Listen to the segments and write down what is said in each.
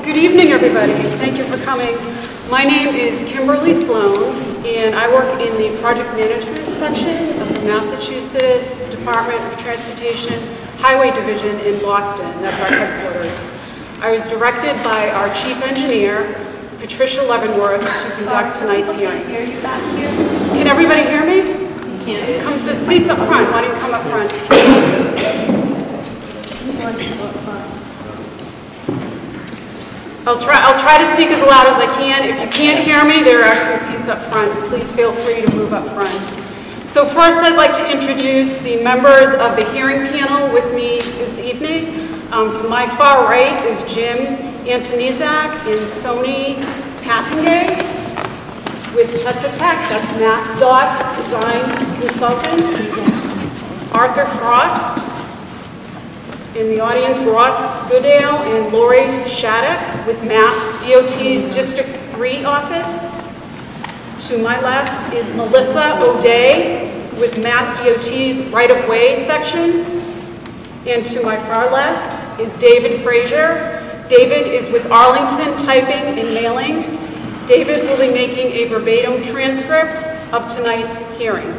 Good evening, everybody. Thank you for coming. My name is Kimberly Sloan, and I work in the project management section of the Massachusetts Department of Transportation Highway Division in Boston. That's our headquarters. I was directed by our chief engineer, Patricia Leavenworth, to conduct tonight's hearing. Can everybody hear me? You can't. Come, the seats up front. Why don't you come up front? I'll try to speak as loud as I can. If you can't hear me, there are some seats up front. Please feel free to move up front. So first, I'd like to introduce the members of the hearing panel with me this evening. To my far right is Jim Antonizak and Sony Pattingay with Tetra Tech, that's MassDOT's design consultant. Arthur Frost. In the audience, Ross Goodale and Lori Shattuck with Mass DOT's District 3 office. To my left is Melissa O'Day with Mass DOT's right-of-way section. And to my far left is David Frazier. David is with Arlington Typing and Mailing. David will be making a verbatim transcript of tonight's hearing.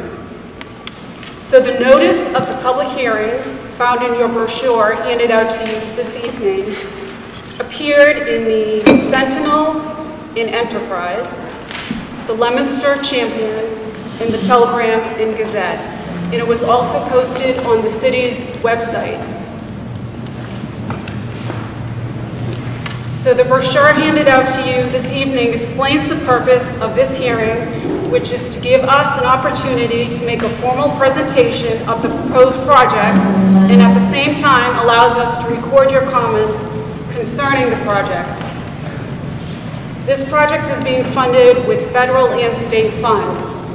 So the notice of the public hearing found in your brochure handed out to you this evening appeared in the Sentinel in Enterprise, the Leominster Champion, and the Telegram and Gazette. And it was also posted on the city's website. So the brochure handed out to you this evening explains the purpose of this hearing, which is to give us an opportunity to make a formal presentation of the proposed project, and at the same time allows us to record your comments concerning the project. This project is being funded with federal and state funds.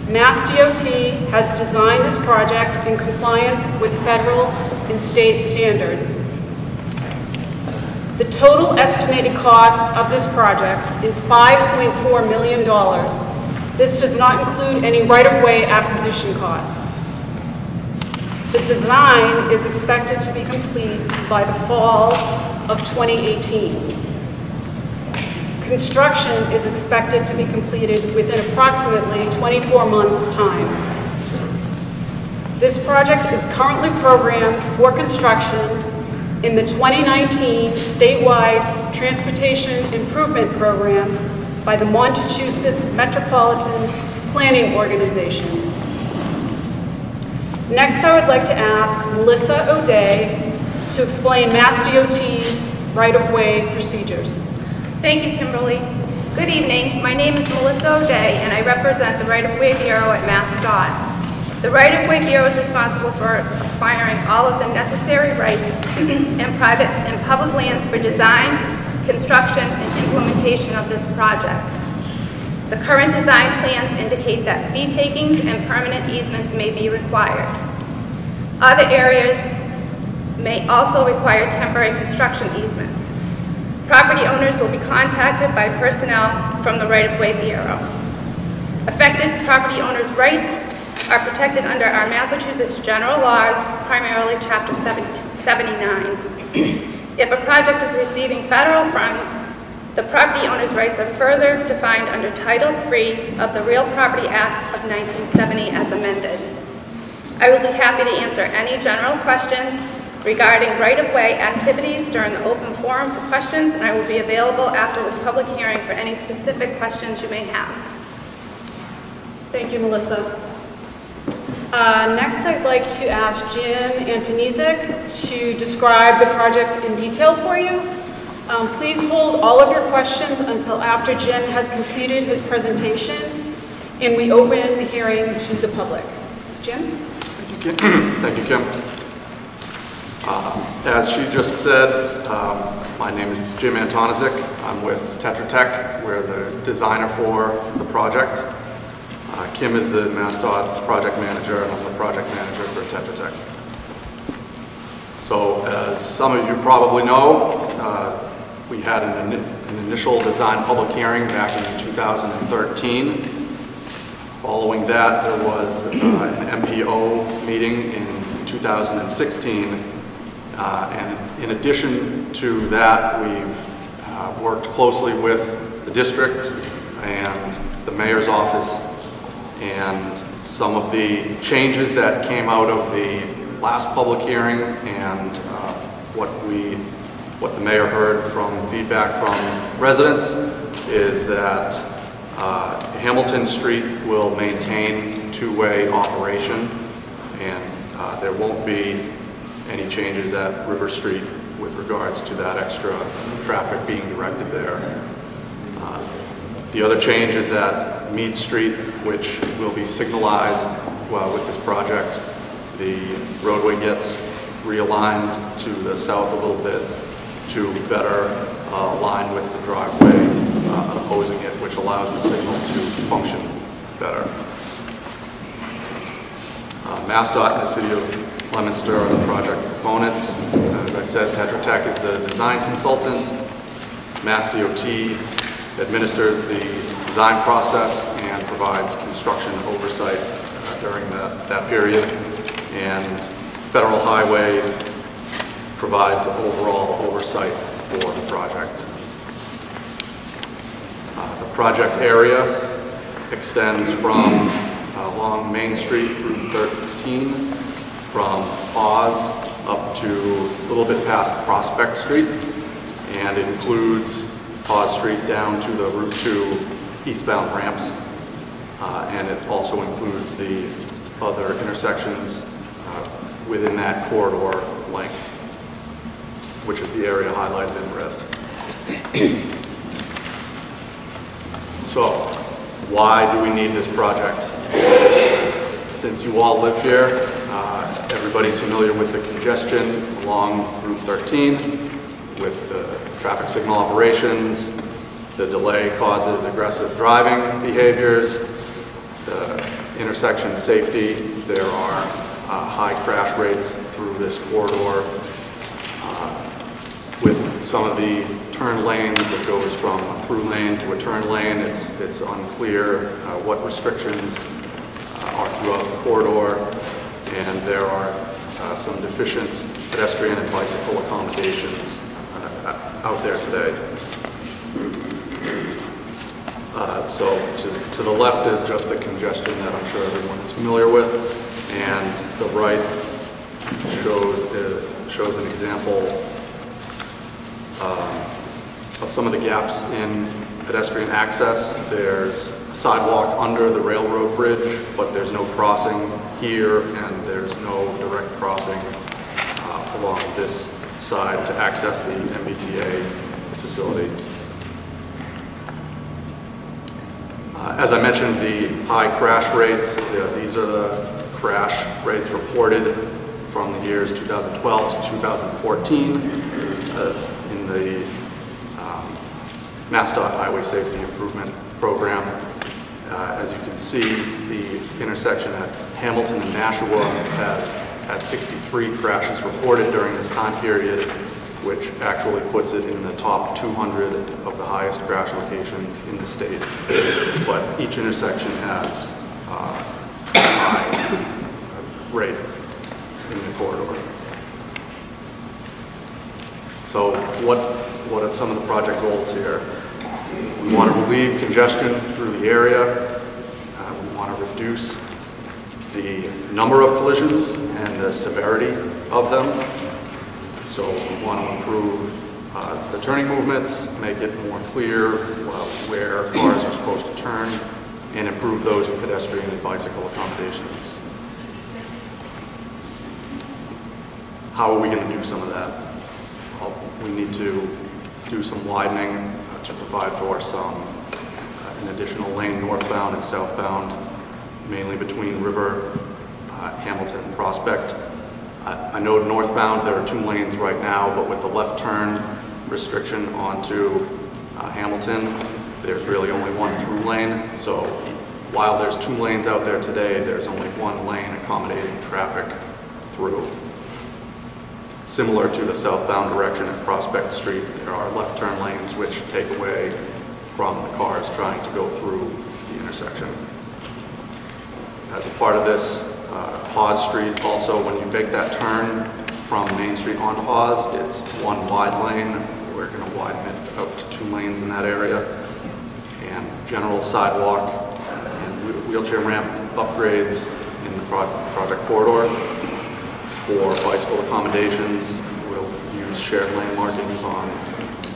Mass DOT has designed this project in compliance with federal and state standards. The total estimated cost of this project is $5.4 million. This does not include any right-of-way acquisition costs. The design is expected to be complete by the fall of 2018. Construction is expected to be completed within approximately 24 months' time. This project is currently programmed for construction in the 2019 statewide Transportation Improvement Program by the Massachusetts Metropolitan Planning Organization. Next, I would like to ask Melissa O'Day to explain Mass DOT's right-of-way procedures. Thank you, Kimberly. Good evening. My name is Melissa O'Day, and I represent the Right-of-Way Bureau at MassDOT. The Right-of-Way Bureau is responsible for acquiring all of the necessary rights in private and public lands for design, construction, and implementation of this project. The current design plans indicate that fee takings and permanent easements may be required. Other areas may also require temporary construction easements. Property owners will be contacted by personnel from the Right-of-Way Bureau. Affected property owners' rights are protected under our Massachusetts general laws, primarily Chapter 79. If a project is receiving federal funds, the property owner's rights are further defined under Title III of the Real Property Acts of 1970 as amended. I will be happy to answer any general questions regarding right-of-way activities during the open forum for questions, and I will be available after this public hearing for any specific questions you may have. Thank you, Melissa. Next, I'd like to ask Jim Antonizak to describe the project in detail for you. Please hold all of your questions until after Jim has completed his presentation and we open the hearing to the public. Jim? Thank you, Kim. Thank you, Kim. As she just said, my name is Jim Antonizak. I'm with Tetra Tech. We're the designer for the project. Kim is the MassDOT project manager, and I'm the project manager for Tetra Tech. So, as some of you probably know, we had an initial design public hearing back in 2013. Following that, there was an MPO meeting in 2016. And in addition to that, we've worked closely with the district and the mayor's office, and some of the changes that came out of the last public hearing and what the mayor heard from feedback from residents is that Hamilton Street will maintain two-way operation, and there won't be any changes at River Street with regards to that extra traffic being directed there. The other change is at Mead Street, which will be signalized with this project. The roadway gets realigned to the south a little bit to better align with the driveway opposing it, which allows the signal to function better. MassDOT and the City of Leominster are the project proponents. As I said, Tetra Tech is the design consultant. MassDOT administers the design process and provides construction oversight during that period. And Federal Highway provides overall oversight for the project. The project area extends from along Main Street, Route 13, from Oz up to a little bit past Prospect Street, and it includes Oz Street down to the Route 2 eastbound ramps, and it also includes the other intersections within that corridor length, which is the area highlighted in red. So, why do we need this project? Since you all live here, everybody's familiar with the congestion along Route 13, with the traffic signal operations. The delay causes aggressive driving behaviors. The intersection safety, there are high crash rates through this corridor. With some of the turn lanes, it goes from a through lane to a turn lane. It's unclear what restrictions are throughout the corridor, and there are some deficient pedestrian and bicycle accommodations out there today. So to the left is just the congestion that I'm sure everyone is familiar with, and the right shows an example of some of the gaps in pedestrian access. There's a sidewalk under the railroad bridge, but there's no crossing here, and there's no direct crossing along this side to access the MBTA facility. As I mentioned, the high crash rates, these are the crash rates reported from the years 2012 to 2014 in the MassDOT Highway Safety Improvement Program. As you can see, the intersection at Hamilton and Nashua has had 63 crashes reported during this time period, which actually puts it in the top 200 of the highest crash locations in the state. But each intersection has a high rate in the corridor. So what are some of the project goals here? We want to relieve congestion through the area. We want to reduce the number of collisions and the severity of them. So we want to improve the turning movements, make it more clear where cars are supposed to turn, and improve those pedestrian and bicycle accommodations. How are we going to do some of that? Well, we need to do some widening to provide for an additional lane northbound and southbound, mainly between River, Hamilton, and Prospect. I know northbound there are 2 lanes right now, but with the left turn restriction onto Hamilton, there's really only 1 through lane. So while there's 2 lanes out there today, there's only 1 lane accommodating traffic through. Similar to the southbound direction at Prospect Street, there are left turn lanes which take away from the cars trying to go through the intersection. As a part of this, Hawes Street also, when you make that turn from Main Street onto Hawes, it's 1 wide lane. We're we're going to widen it out to 2 lanes in that area, and general sidewalk and wheelchair ramp upgrades in the project corridor. For bicycle accommodations, we'll use shared lane markings on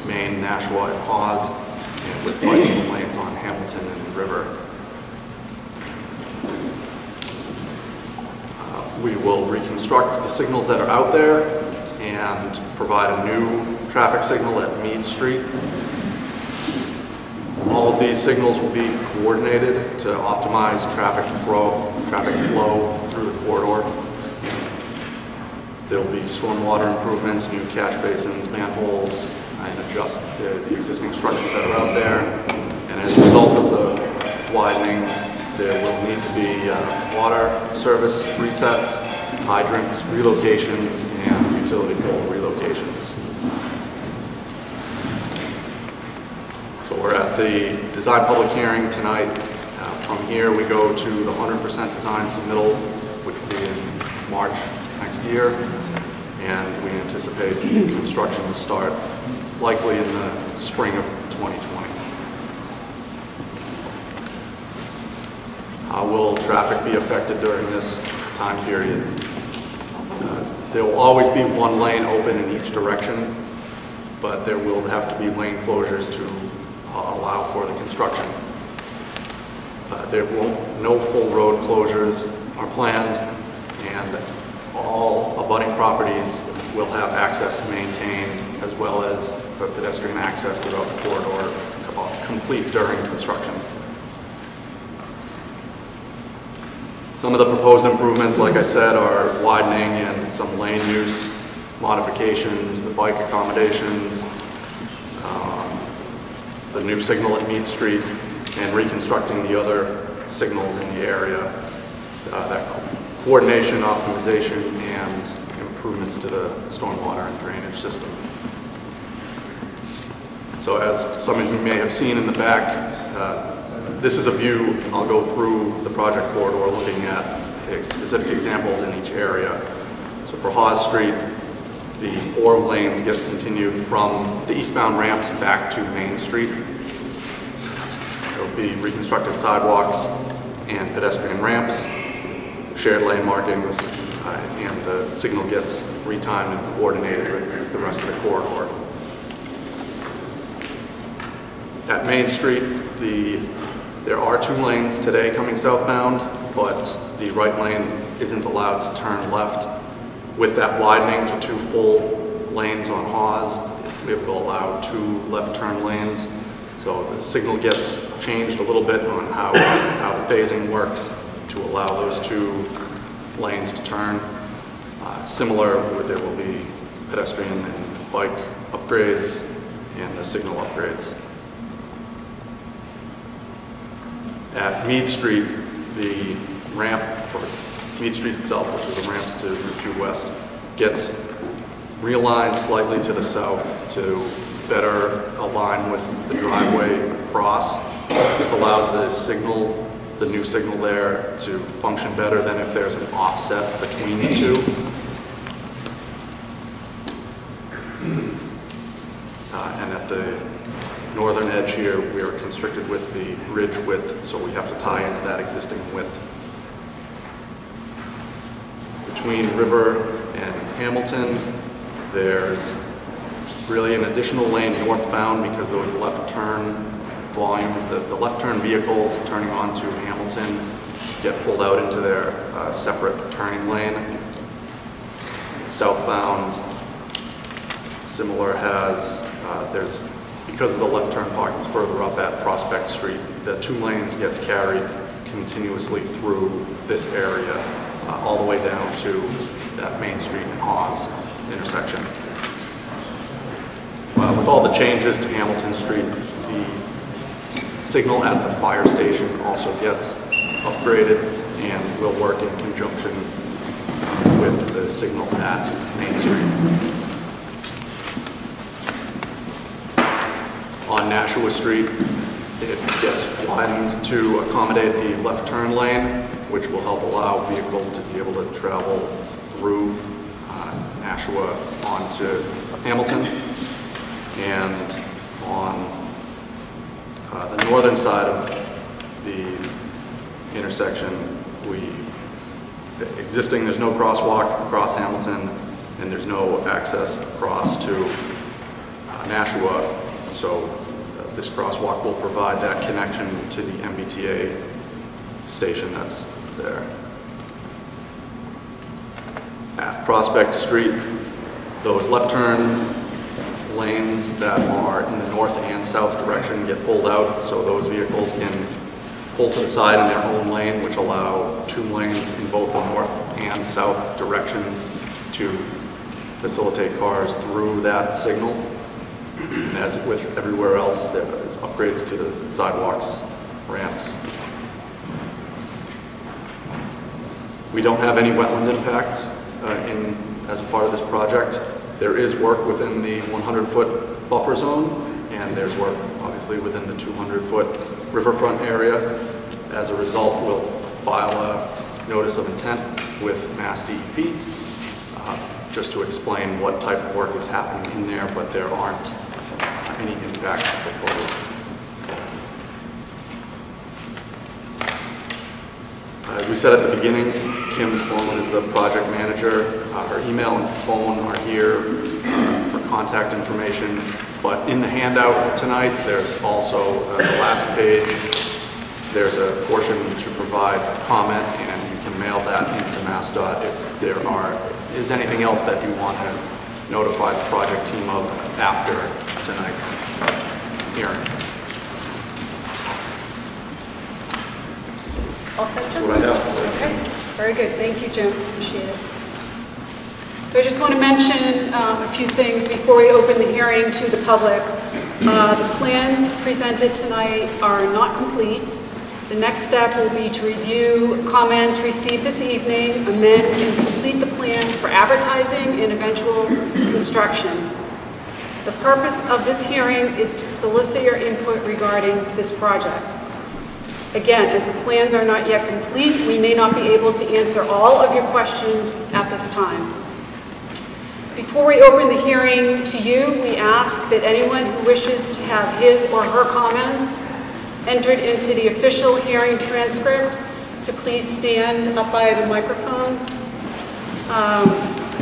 Main, Nashua, and Hawes, and with bicycle lanes on Hamilton and River. We will reconstruct the signals that are out there and provide a new traffic signal at Meade Street. All of these signals will be coordinated to optimize traffic flow through the corridor. There will be stormwater improvements, new catch basins, manholes, and adjust the existing structures that are out there. And as a result of the widening, there will need to be water service resets, hydrants relocations, and utility pole relocations. So we're at the design public hearing tonight. From here we go to the 100% design submittal, which will be in March next year, and we anticipate construction to start likely in the spring of 2020. How will traffic be affected during this time period? There will always be 1 lane open in each direction, but there will have to be lane closures to allow for the construction. No full road closures are planned, and all abutting properties will have access maintained, as well as pedestrian access throughout the corridor, complete during construction. Some of the proposed improvements, like I said, are widening and some lane use modifications, the bike accommodations, the new signal at Meade Street, and reconstructing the other signals in the area. That coordination, optimization, and improvements to the stormwater and drainage system. So as some of you may have seen in the back, this is a view. I'll go through the project corridor looking at specific examples in each area. So for Hawes Street, the 4 lanes gets continued from the eastbound ramps back to Main Street. There will be reconstructed sidewalks and pedestrian ramps, shared lane markings, and the signal gets retimed and coordinated with the rest of the corridor. At Main Street, there are 2 lanes today coming southbound, but the right lane isn't allowed to turn left. With that widening to 2 full lanes on Hawes, it will allow 2 left turn lanes. So the signal gets changed a little bit on how the phasing works to allow those 2 lanes to turn. Similar, there will be pedestrian and bike upgrades and the signal upgrades. At Meade Street, the ramp, or Meade Street itself, which is the ramps to Route 2 West, gets realigned slightly to the south to better align with the driveway across. This allows the new signal there to function better than if there's an offset between the 2. And at the northern edge here, we are constricted with the bridge width, so we have to tie into that existing width. Between River and Hamilton, there's really an additional lane northbound because those left turn volume, the left turn vehicles turning onto Hamilton get pulled out into their separate turning lane. Southbound, similar because of the left turn pockets further up at Prospect Street, the 2 lanes gets carried continuously through this area, all the way down to that Main Street and Hawes intersection. With all the changes to Hamilton Street, the signal at the fire station also gets upgraded and will work in conjunction with the signal at Main Street. On Nashua Street, it gets widened to accommodate the left turn lane, which will help allow vehicles to be able to travel through Nashua onto Hamilton. And on the northern side of the intersection, there's no crosswalk across Hamilton, and there's no access across to Nashua, so this crosswalk will provide that connection to the MBTA station that's there. At Prospect Street, those left turn lanes that are in the north and south direction get pulled out, so those vehicles can pull to the side in their own lane, which allow 2 lanes in both the north and south directions to facilitate cars through that signal. And as with everywhere else, there's upgrades to the sidewalks, ramps. We don't have any wetland impacts as a part of this project. There is work within the 100-foot buffer zone, and there's work obviously within the 200-foot riverfront area. As a result, we'll file a notice of intent with Mass DEP just to explain what type of work is happening in there, but there aren't any impacts proposed. As we said at the beginning, Kim Sloan is the project manager. Her email and phone are here for contact information, but in the handout tonight, there's also the last page. There's a portion to provide comment, and you can mail that into MassDOT if there is anything else that you want to notify the project team of after tonight's hearing. All set, Jim? That's what I have. Okay, very good. Thank you, Jim. Appreciate it. So I just want to mention a few things before we open the hearing to the public. The plans presented tonight are not complete. The next step will be to review comments received this evening, amend and complete the plans for advertising and eventual construction. The purpose of this hearing is to solicit your input regarding this project. Again, as the plans are not yet complete, we may not be able to answer all of your questions at this time. Before we open the hearing to you, we ask that anyone who wishes to have his or her comments entered into the official hearing transcript to please stand up by the microphone.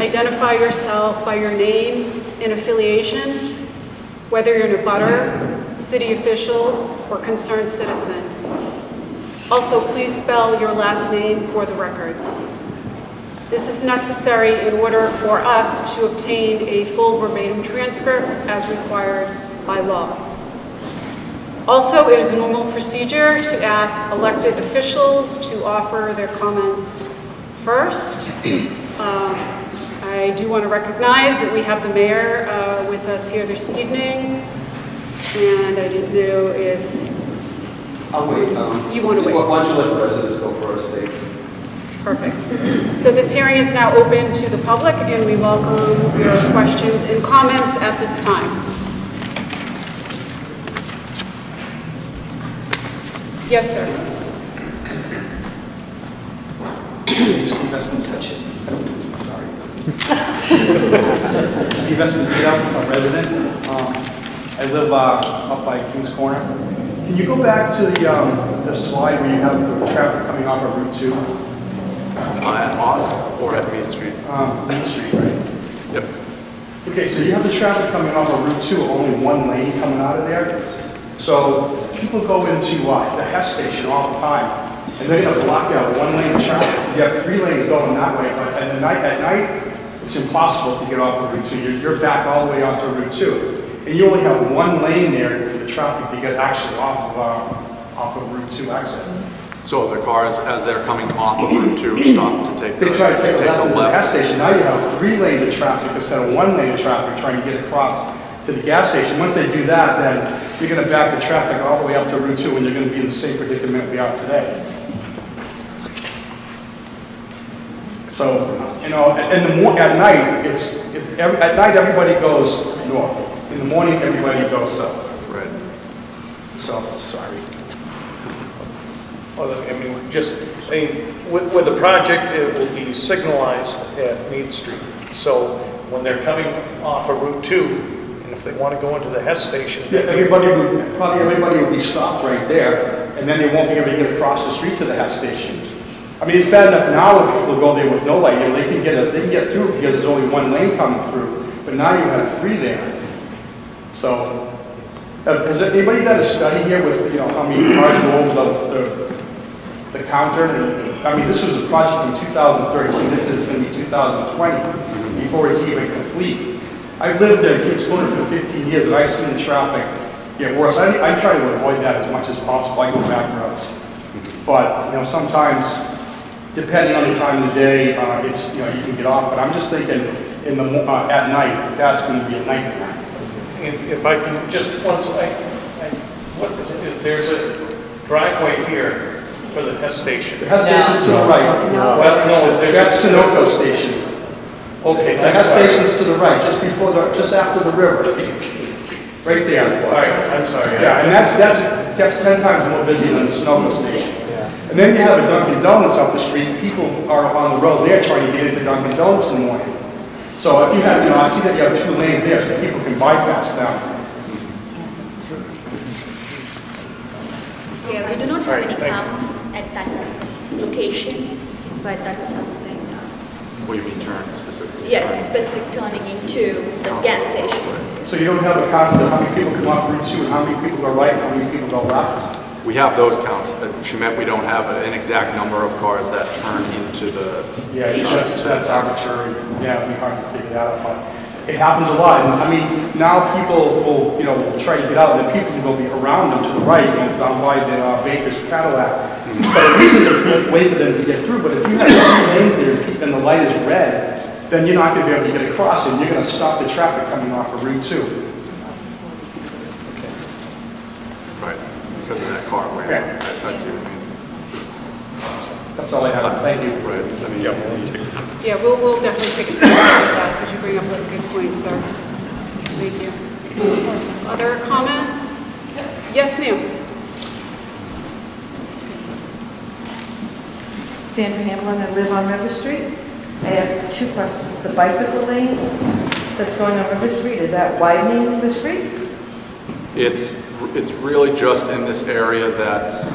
Identify yourself by your name and affiliation, whether you're an abutter, city official, or concerned citizen. Also, please spell your last name for the record. This is necessary in order for us to obtain a full verbatim transcript as required by law. Also, it is a normal procedure to ask elected officials to offer their comments first. I do want to recognize that we have the mayor with us here this evening, and I didn't know if... I'll wait. You want to wait? Why don't you let the residents go first, Dave? Perfect. So this hearing is now open to the public, and we welcome your questions and comments at this time. Yes, sir. Steve Esmond, touch it. Sorry. Steve Esmond, I'm a resident. I live up by Kings Corner. Can you go back to the slide where you have the traffic coming off of Route 2? At Oz or at Main Street? Main Street, right? Yep. Okay, so you have the traffic coming off of Route 2, only one lane coming out of there. So people go into the Hess station all the time, and they have to block out one lane of traffic. You have 3 lanes going that way, but at night, it's impossible to get off of Route 2. You're back all the way onto Route 2. And you only have one lane there for the traffic to get actually off of Route 2 exit. So the cars, as they're coming off of Route 2, stop to take the They try to take a left into the gas left. station. Now you have 3 lanes of traffic instead of 1 lane of traffic trying to get across to the gas station. Once they do that, then you're going to back the traffic all the way up to Route 2, and you're going to be in the same predicament we are today. So, you know, at night, at night everybody goes north. In the morning, everybody goes south. Right. So, sorry. Well, I mean, with the project, it will be signalized at Mead Street. So when they're coming off of Route 2, and if they want to go into the Hess station. Yeah, probably everybody would be stopped right there, and then they won't be able to get across the street to the Hess station. I mean, it's bad enough now when people go there with no light, you know, they can get through because there's only one lane coming through, but now you have 3 there. So, has anybody done a study here with, you know, how many cars go over the counter? And, I mean, this was a project in 2013, this is going to be 2020, before it's even complete. I've lived in Kings Corner for 15 years, and I've seen the traffic get worse. I try to avoid that as much as possible. I go back roads. But, you know, sometimes, depending on the time of the day, it's, you know, you can get off. But I'm just thinking, at night, that's going to be a nightmare. If I can just once, what is it? There's a driveway here for the Hess station. The Hess station's to the right. No. Well, no, there's That's Sunoco station. Okay, the Hess station's to the right, just after the river. Right there. All right, I'm sorry. Yeah, and that's 10 times more busy than the Sunoco station. And then you have a Dunkin' Donuts up the street. People are on the road there trying to get into Dunkin' Donuts in the morning. So if you have, you know, I see that you have 2 lanes there, so people can bypass them. Yeah, we do not have any counts at that location, but that's something. What do you mean turn specifically? Yeah, specific turning into the gas station. So you don't have a count of how many people come off Route 2 and how many people go right and how many people go left? We have those counts. At Chemet, we don't have an exact number of cars that turn into the... Yeah, that's arbitrary. Yeah, it'd be hard to figure that out, but it happens a lot. And I mean, now people will, you know, try to get out, and then people will be around them to the right, you know, down by the Baker's Cadillac. But at least it's a way for them to get through. But if you have 2 lanes there and the light is red, then you're not going to be able to get across, and you're going to stop the traffic coming off of Route 2. Right, because of that car way. Yeah. I see what you mean. That's all I have. Thank you. Right. I mean, Yeah, we'll definitely take a second at that because you bring up a good point, sir. Thank you. Other comments? Yes, ma'am. Sandra Hamlin, I live on River Street. I have 2 questions. The bicycle lane that's going on River Street, is that widening the street? It's really just in this area that's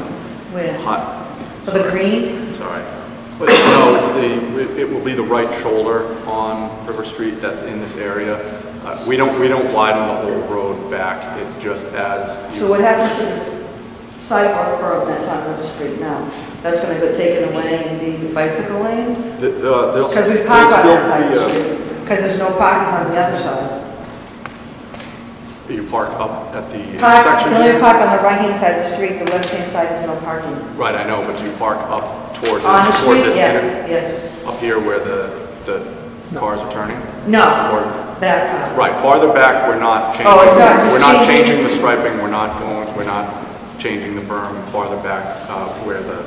Where? hot. For the green? Sorry. But no, it will be the right shoulder on River Street that's in this area. We don't widen the whole road back. It's just as... So what happens to this sidewalk curb that's on River Street now? That's going to get taken away and be the bicycle lane? Because we park on that side of the street. Because there's no parking on the other side. You park up at the intersection? You only park on the right-hand side of the street. The left-hand side is no parking. Right, I know, but you park up toward On the this, street, yes. up here where the cars are turning? No, Or, back side. right, farther back, we're not changing. Oh, it's not just we're not changing- changing the striping. We're not changing the berm farther back where the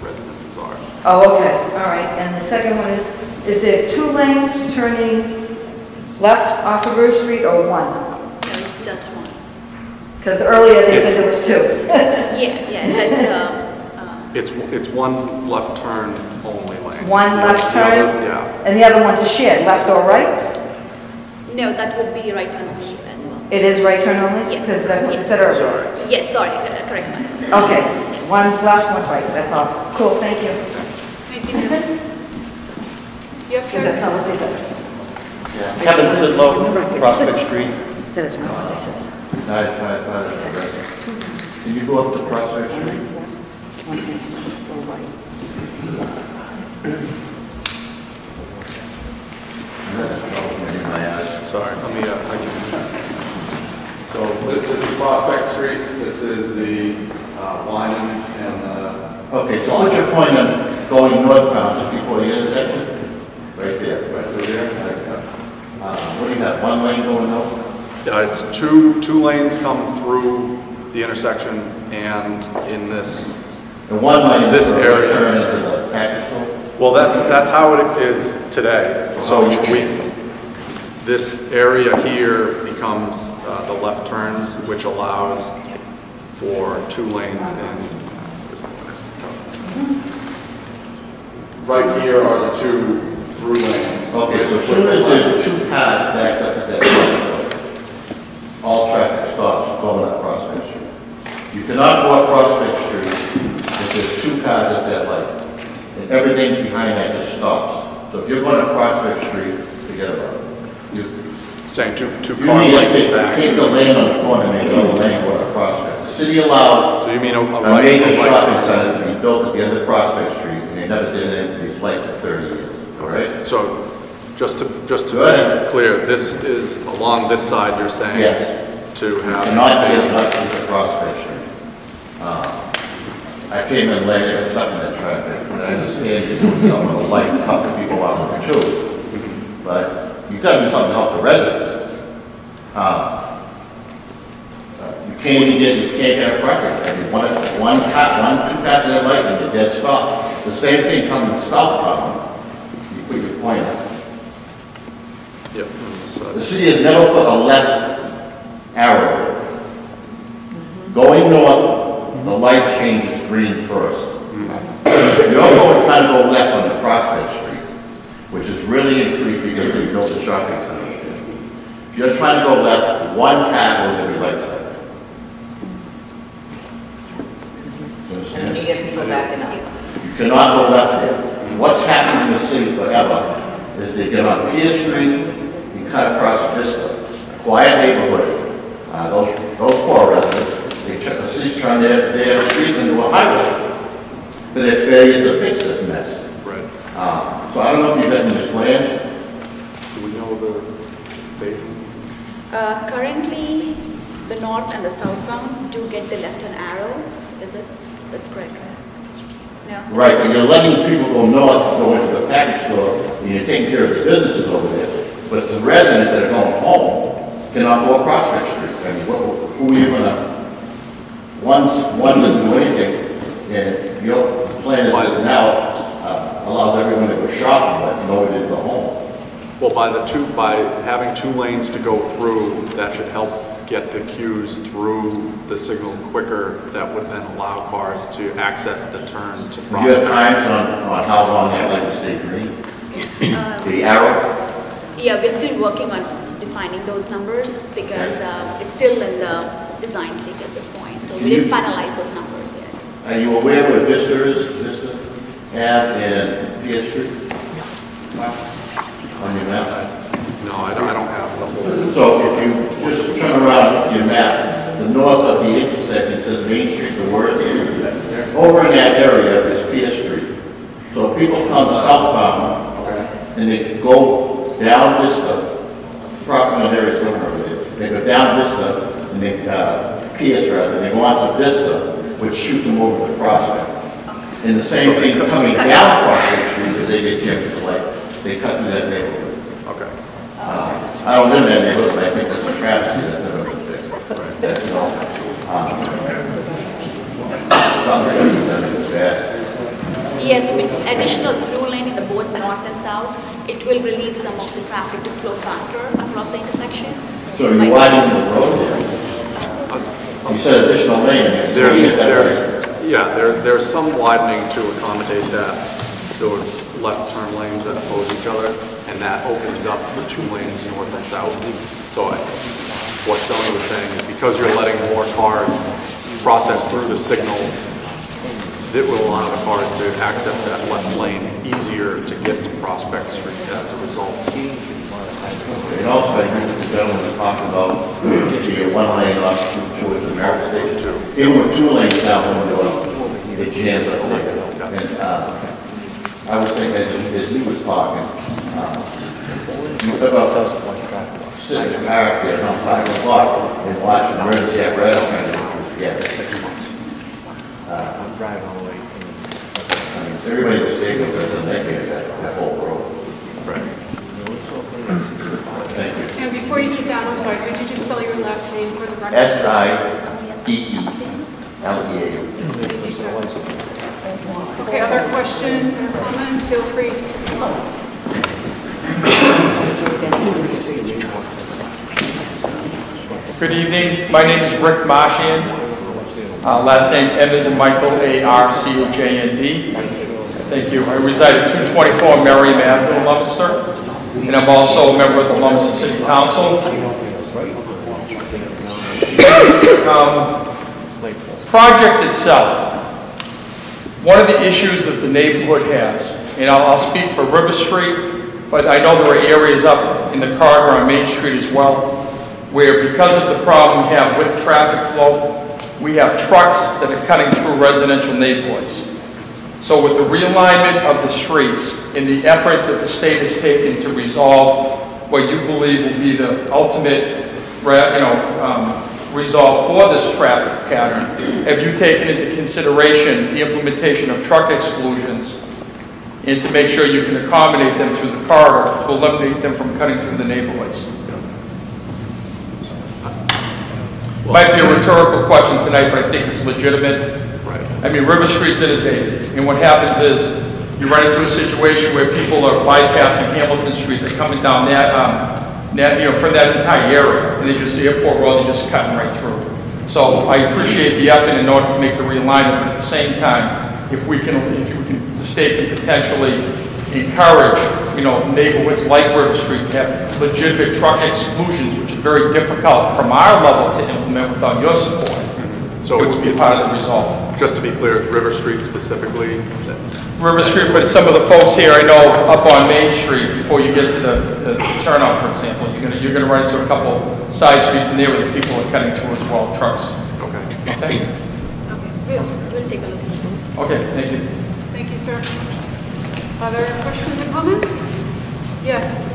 residences are. Oh, okay, all right. And the second one is there 2 lanes turning left off of River Street or 1? No, it's just 1. Because earlier they said there was 2. Yeah, that's, It's one left turn only lane. One left The turn? other- yeah. And the other one's a shared, left or right? no, that would be right turn only as well. It is right turn only? Yes. Because that's what you Yes. said earlier. Sorry. Yes, sorry, correct myself. Okay, one's left, one's right, that's all. Cool, thank you. Thank you, ma'am. Yes, Because that's sir? not what they said. Kevin Sidlow, Prospect Street. That is not what they said. Can you go up to Prospect Street? Sorry, let me, So this is Prospect Street, this is the Winans and Okay, so what's your point on going northbound just before the intersection? Right there. right through there. What do you have, 1 lane going north? It's two lanes come through the intersection and in this, And 1 lane. This for a area. Turn into the package store? well, that's how it is today. So this area here becomes the left turns, which allows for 2 lanes in this right here are the 2 through lanes. Okay, so as soon as there's 2 cars backed up at that point, cannot go up Prospect Street if there's two cars at that light. And everything behind that just stops. So if you're going to Prospect Street, forget about it. Saying two You car need lanes to back. take the lane on the corner and make another lane going to Prospect. The city allowed So you mean a a right major to shopping right? center to be built at the end of Prospect Street, and they never did it into these lights for 30 years, all right? So just to Go ahead. be clear, this is along this side you're saying? Yes. To have. And not get up into Prospect Street. I came in late, I got stuck in that traffic, and I understand you're doing something with a light, to help the people out there too. But you've got to do something to help the residents. You can't get a project. I mean, two cars at that light and you're dead stop. The same thing comes southbound. You put your point up. Yep. On this side. The city has never put a left arrow there. Going north, the light changes green first. You're also trying to go left on the Prospect Street, which is really increased because they built a shopping center. If you're trying to go left, one car goes every light sector. You understand? You get people backing up. You cannot go left there. What's happened in the city forever is they get on Pier Street and cut across Vista, a quiet neighborhood. Those poor residents, the city's turned their streets into a highway for their failure to fix this mess. Right. So I don't know if you've got any plans. Do we know the phase? Currently, the north and the southbound do get the left-hand arrow. Is it? That's correct, right? No? Right, but you're letting people go north, go into the package store, and you're taking care of the businesses over there. But the residents that are going home cannot go across Prospect Street. I mean, who are you gonna, one doesn't do anything, and your plan is now allows everyone to go shopping, but nobody to go home. Well, by having two lanes to go through, that should help get the queues through the signal quicker. That would then allow cars to access the turn to Do you have Prospect. times on how long you'd like to stay green? The arrow? Yeah, we're still working on defining those numbers because it's still in the design stage at this point. So we didn't finalize those numbers yet. Are you aware where Vista is? Vista Ave and Pier Street? On your map? No, I don't have the whole. So if you just turn around your map, the north of the intersection says Main Street, the word. Over in that area is Pier Street. So people come southbound and they go down Vista, approximate area is over there. They go down Vista and they, Pierce rather, and they go on to Vista, which shoots them over the Prospect. And the same thing coming down Prospect Street as they get jammed to the light. They cut through that neighborhood. Okay. I don't live in that neighborhood, but I think that's a travesty. That's another thing. That's, you know, something that is bad. Yes, with additional through lane in the both north and south, it will relieve some of the traffic to flow faster across the intersection. So are you widening the road there? You said additional lane. There's some widening to accommodate that, those left turn lanes that oppose each other, and that opens up for two lanes north and south. So what Tony was saying is because you're letting more cars process through the signal, it will allow the cars to access that left lane easier to get to Prospect Street as a result. And also, I think the gentleman talked about the one lane up towards the Merritt Station. Even with two lanes down one, it jams up there. And I was thinking as he was talking, you could about sit in the car up there around 5 o'clock and watch an emergency apparatus kind of go together. I'm driving all the way. I mean, everybody was stable because of that whole road. Right. Thank you. And before you sit down, I'm sorry, could you just spell your last name for the record? Sideelea. Thank you, sir. Okay, other questions or comments? Feel free to come up. Good evening. My name is Rick Marchand. Last name M as in Michael, A-R-C-H-A-N-D. Thank you. I reside at 224 Merriam Avenue, Leominster, and I'm also a member of the Leominster City Council. project itself, one of the issues that the neighborhood has, and I'll speak for River Street, but I know there are areas up in the corridor on Main Street as well, where because of the problem we have with traffic flow, we have trucks that are cutting through residential neighborhoods. So with the realignment of the streets and the effort that the state has taken to resolve what you believe will be the ultimate resolve for this traffic pattern, have you taken into consideration the implementation of truck exclusions and to make sure you can accommodate them through the corridor to eliminate them from cutting through the neighborhoods? Might be a rhetorical question tonight, but I think it's legitimate. Right. I mean, River Street's inundated, and what happens is you run into a situation where people are bypassing Hamilton Street, they're coming down from that entire area, and they just, the airport road, they're just cutting right through. So I appreciate the effort in order to make the realignment, but at the same time, the state can potentially encourage, neighborhoods like River Street to have legitimate truck exclusions, which is very difficult from our level to implement without your support. So it would be part of the resolve. Just to be clear, it's River Street specifically? River Street, but some of the folks here I know up on Main Street, before you get to the turnoff, for example, you're gonna run into a couple side streets in there where the people are cutting through as well, trucks. Okay. Okay? We'll take a look. Okay, thank you. Thank you, sir. Other questions or comments? Yes.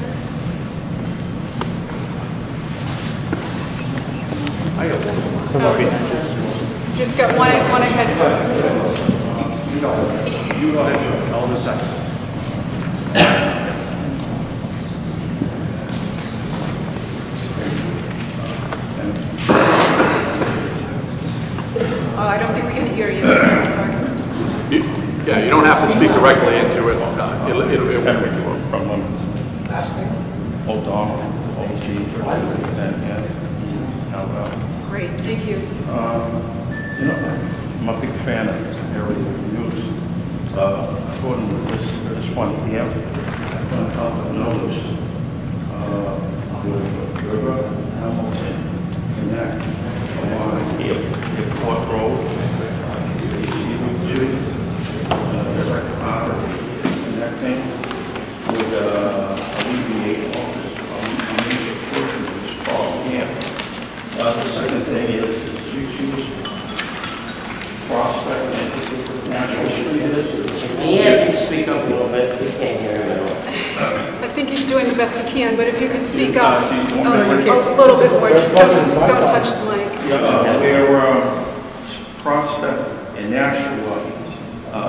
I have one. Just got one ahead. You go ahead, I'll do a second. I don't think we can hear you. I'm sorry. Yeah, you don't have to speak directly into it. From Old Donald, Old G, Great, thank you. I'm a big fan of area news. According to this one here, I'm going to help notice the river Hamilton connect along Airport Road. Connecting would alleviate all this major portion of this problem here. The second thing is use Prospect and National Street is. Can you speak up a little bit? We can't hear him at all. I think he's doing the best he can, but if you could speak up a little bit more, just don't touch the mic. Where Prospect and National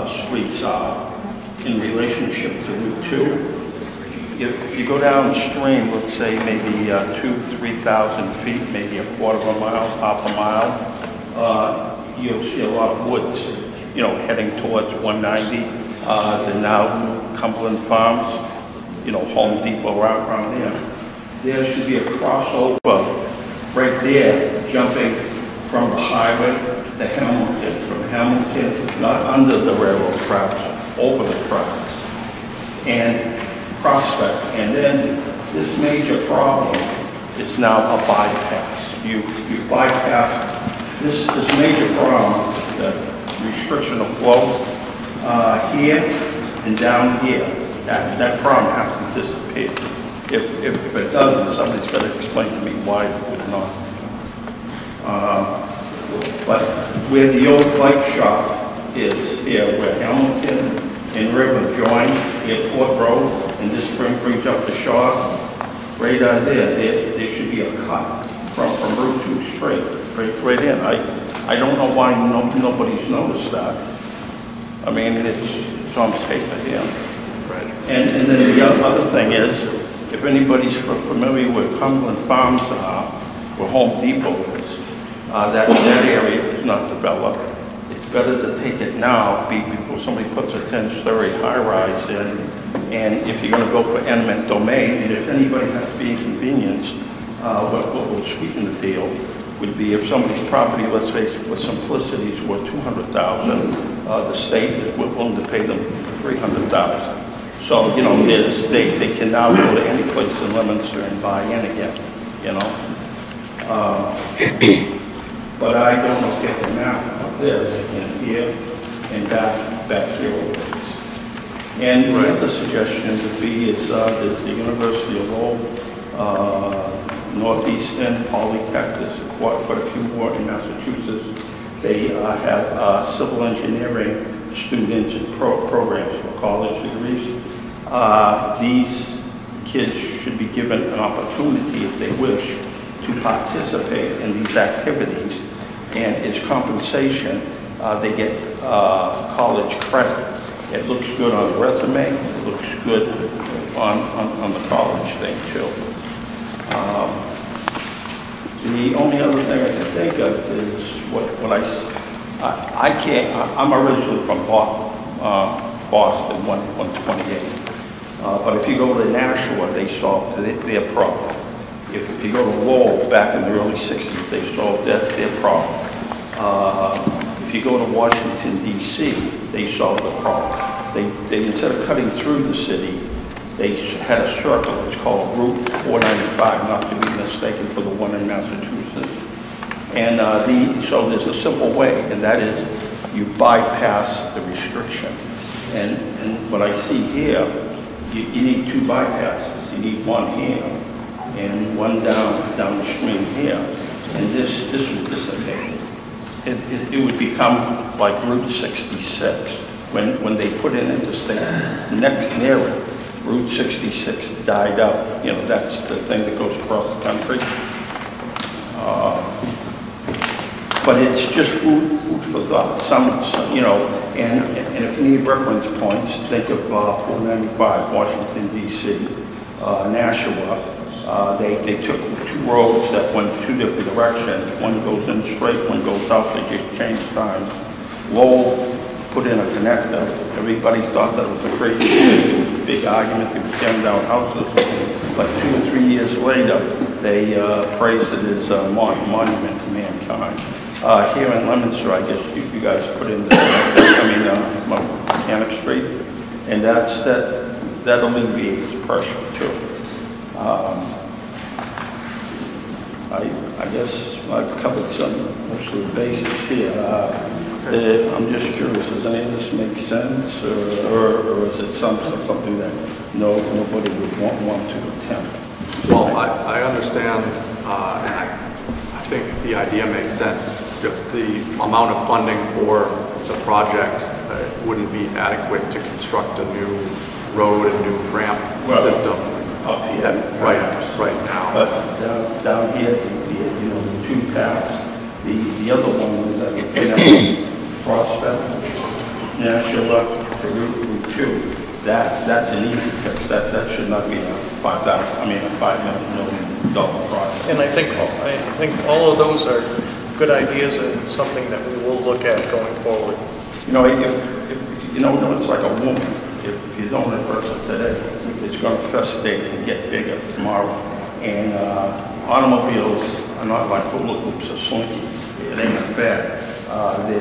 streets are in relationship to Route 2. If you go downstream, let's say maybe 2,000 to 3,000 feet, maybe a quarter of a mile, half a mile, you'll see a lot of woods, heading towards 190. The now Cumberland Farms, Home Depot around there. There should be a crossover right there, jumping from the highway to Hamilton, from Hamilton, not under the railroad tracks, over the tracks, and Prospect. And then this major problem is now a bypass. You bypass this major problem, the restriction of flow here and down here. That problem has to disappear. If it doesn't, somebody's got to explain to me why it would not. But where the old bike shop is here, where Hamilton and River join, Airport Road, and this brings up the shore, right on there should be a cut from Route 2 straight in. I don't know why nobody's noticed that. I mean, it's on paper here. Right. And then the other thing is, if anybody's familiar with Cumberland Farms, where Home Depot is, that area is not developed. It's better to take it now before somebody puts a 10-story high-rise in. And if you're going to go for eminent domain, and if anybody has to be inconvenienced, what will sweeten the deal would be if somebody's property, let's say, for simplicity, is worth $200,000, the state is willing to pay them $300,000. So, they can now go to any place in Leominster and buy in again, But I don't look at the map. this and here and back here. And the other suggestion would be is there's the University of Lowell, Northeastern, Polytech, there's quite a few more in Massachusetts. They have civil engineering students and programs for college degrees. These kids should be given an opportunity, if they wish, to participate in these activities, and as compensation, they get college credit. It looks good on the resume, it looks good on the college thing too. The only other thing I can think of is I'm originally from Boston, 128. But if you go to Nashua, they solved their problem. If you go to Lowell, back in the early 60s, they solved their problem. If you go to Washington, D.C., they solved the problem. They instead of cutting through the city, they had a circle. It's called Route 495, not to be mistaken for the one in Massachusetts. And so there's a simple way, and that is you bypass the restriction. And what I see here, you need two bypasses. You need one here and one down the stream here. And this would dissipate. It would become like Route 66. When they put in interstate near it, Route 66 died out. You know, that's the thing that goes across the country. But it's just food for thought. Some, you know, and if you need reference points, think of 495, Washington, D.C., Nashua. They took two roads that went two different directions. One goes in straight, one goes out. They just changed times. Lowell put in a connector. Everybody thought that was a crazy thing. It was a big argument. They were tearing down houses. But 2 or 3 years later, they praised it as a monument to mankind. Here in Leominster, I guess you guys put in the Mechanic Street, and that alleviates pressure too. I guess I've covered most of the basics here. I'm just curious, does any of this make sense, or is it something that nobody would want to attempt? Well, I understand, and I think the idea makes sense. Just the amount of funding for the project wouldn't be adequate to construct a new road and new ramp system. Up here, right now. But down here, the two paths. The other one was that Prospect, Nashua, to Route 2. That's an easy fix. That should not be a $5 million project. And I think all of those are good ideas and something that we will look at going forward. You know, if you don't know, it's like a woman. If you don't address it today, it's going to fester and get bigger tomorrow. And automobiles are not like hula hoops or slinkies. It ain't a fad.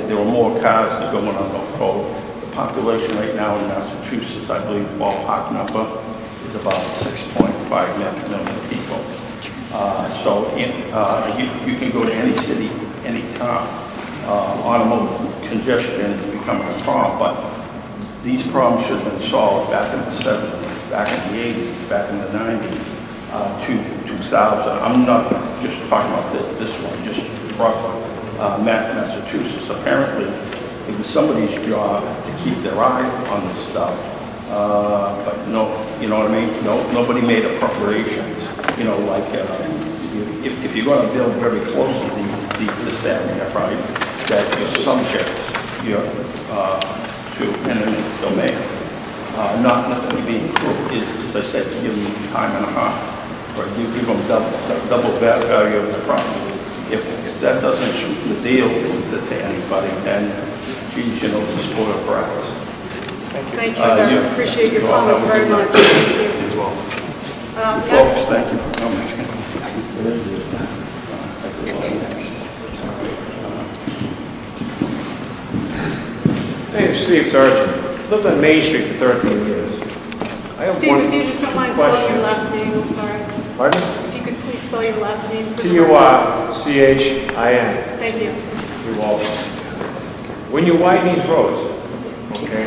There are more cars that go on the road. The population right now in Massachusetts, I believe, ballpark number is about 6.5 million people. So you can go to any city, any town. Automotive congestion is becoming a problem, but these problems should have been solved back in the 70s, back in the 80s, back in the 90s, 2000. I'm not just talking about this one, just Brooklyn, Massachusetts. Apparently, it was somebody's job to keep their eye on this stuff, but no, you know what I mean? Nobody made a preparations. You know, like if you're going to build very close to this area, right, that you're subject to eminent domain. Not to be cruel, as I said, to give them time and a half, or you give them double value of the property. If that doesn't shoot the deal to anybody, then, geez, you know, the spoiled brats. Thank you, sir. Appreciate your comments very much. Thank you. As well. Next. Thank you for coming. My name is Steve Sargent. Lived on Main Street for 13 years. I have Steve, if you just don't mind spelling your last name, I'm sorry. Pardon? If you could please spell your last name for Turchin. Thank you. You're welcome. when you widen these roads, okay,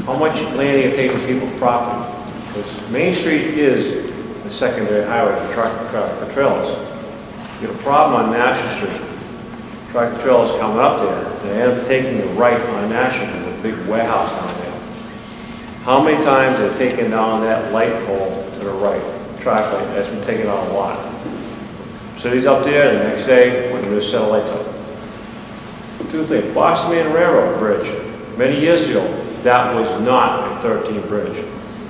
how much land are you taking from people's property? Because Main Street is the secondary highway for tractor trailers. You have a problem on National Street. Tractor trailers coming up there, they end up taking the right on National because there's a big warehouse down there. How many times have they taken down that light pole to the right, track light, that's been taken out a lot. City's up there, the next day, when there's set of lights up. Two things, Boston Main Railroad Bridge, many years ago, that was not a 13 bridge.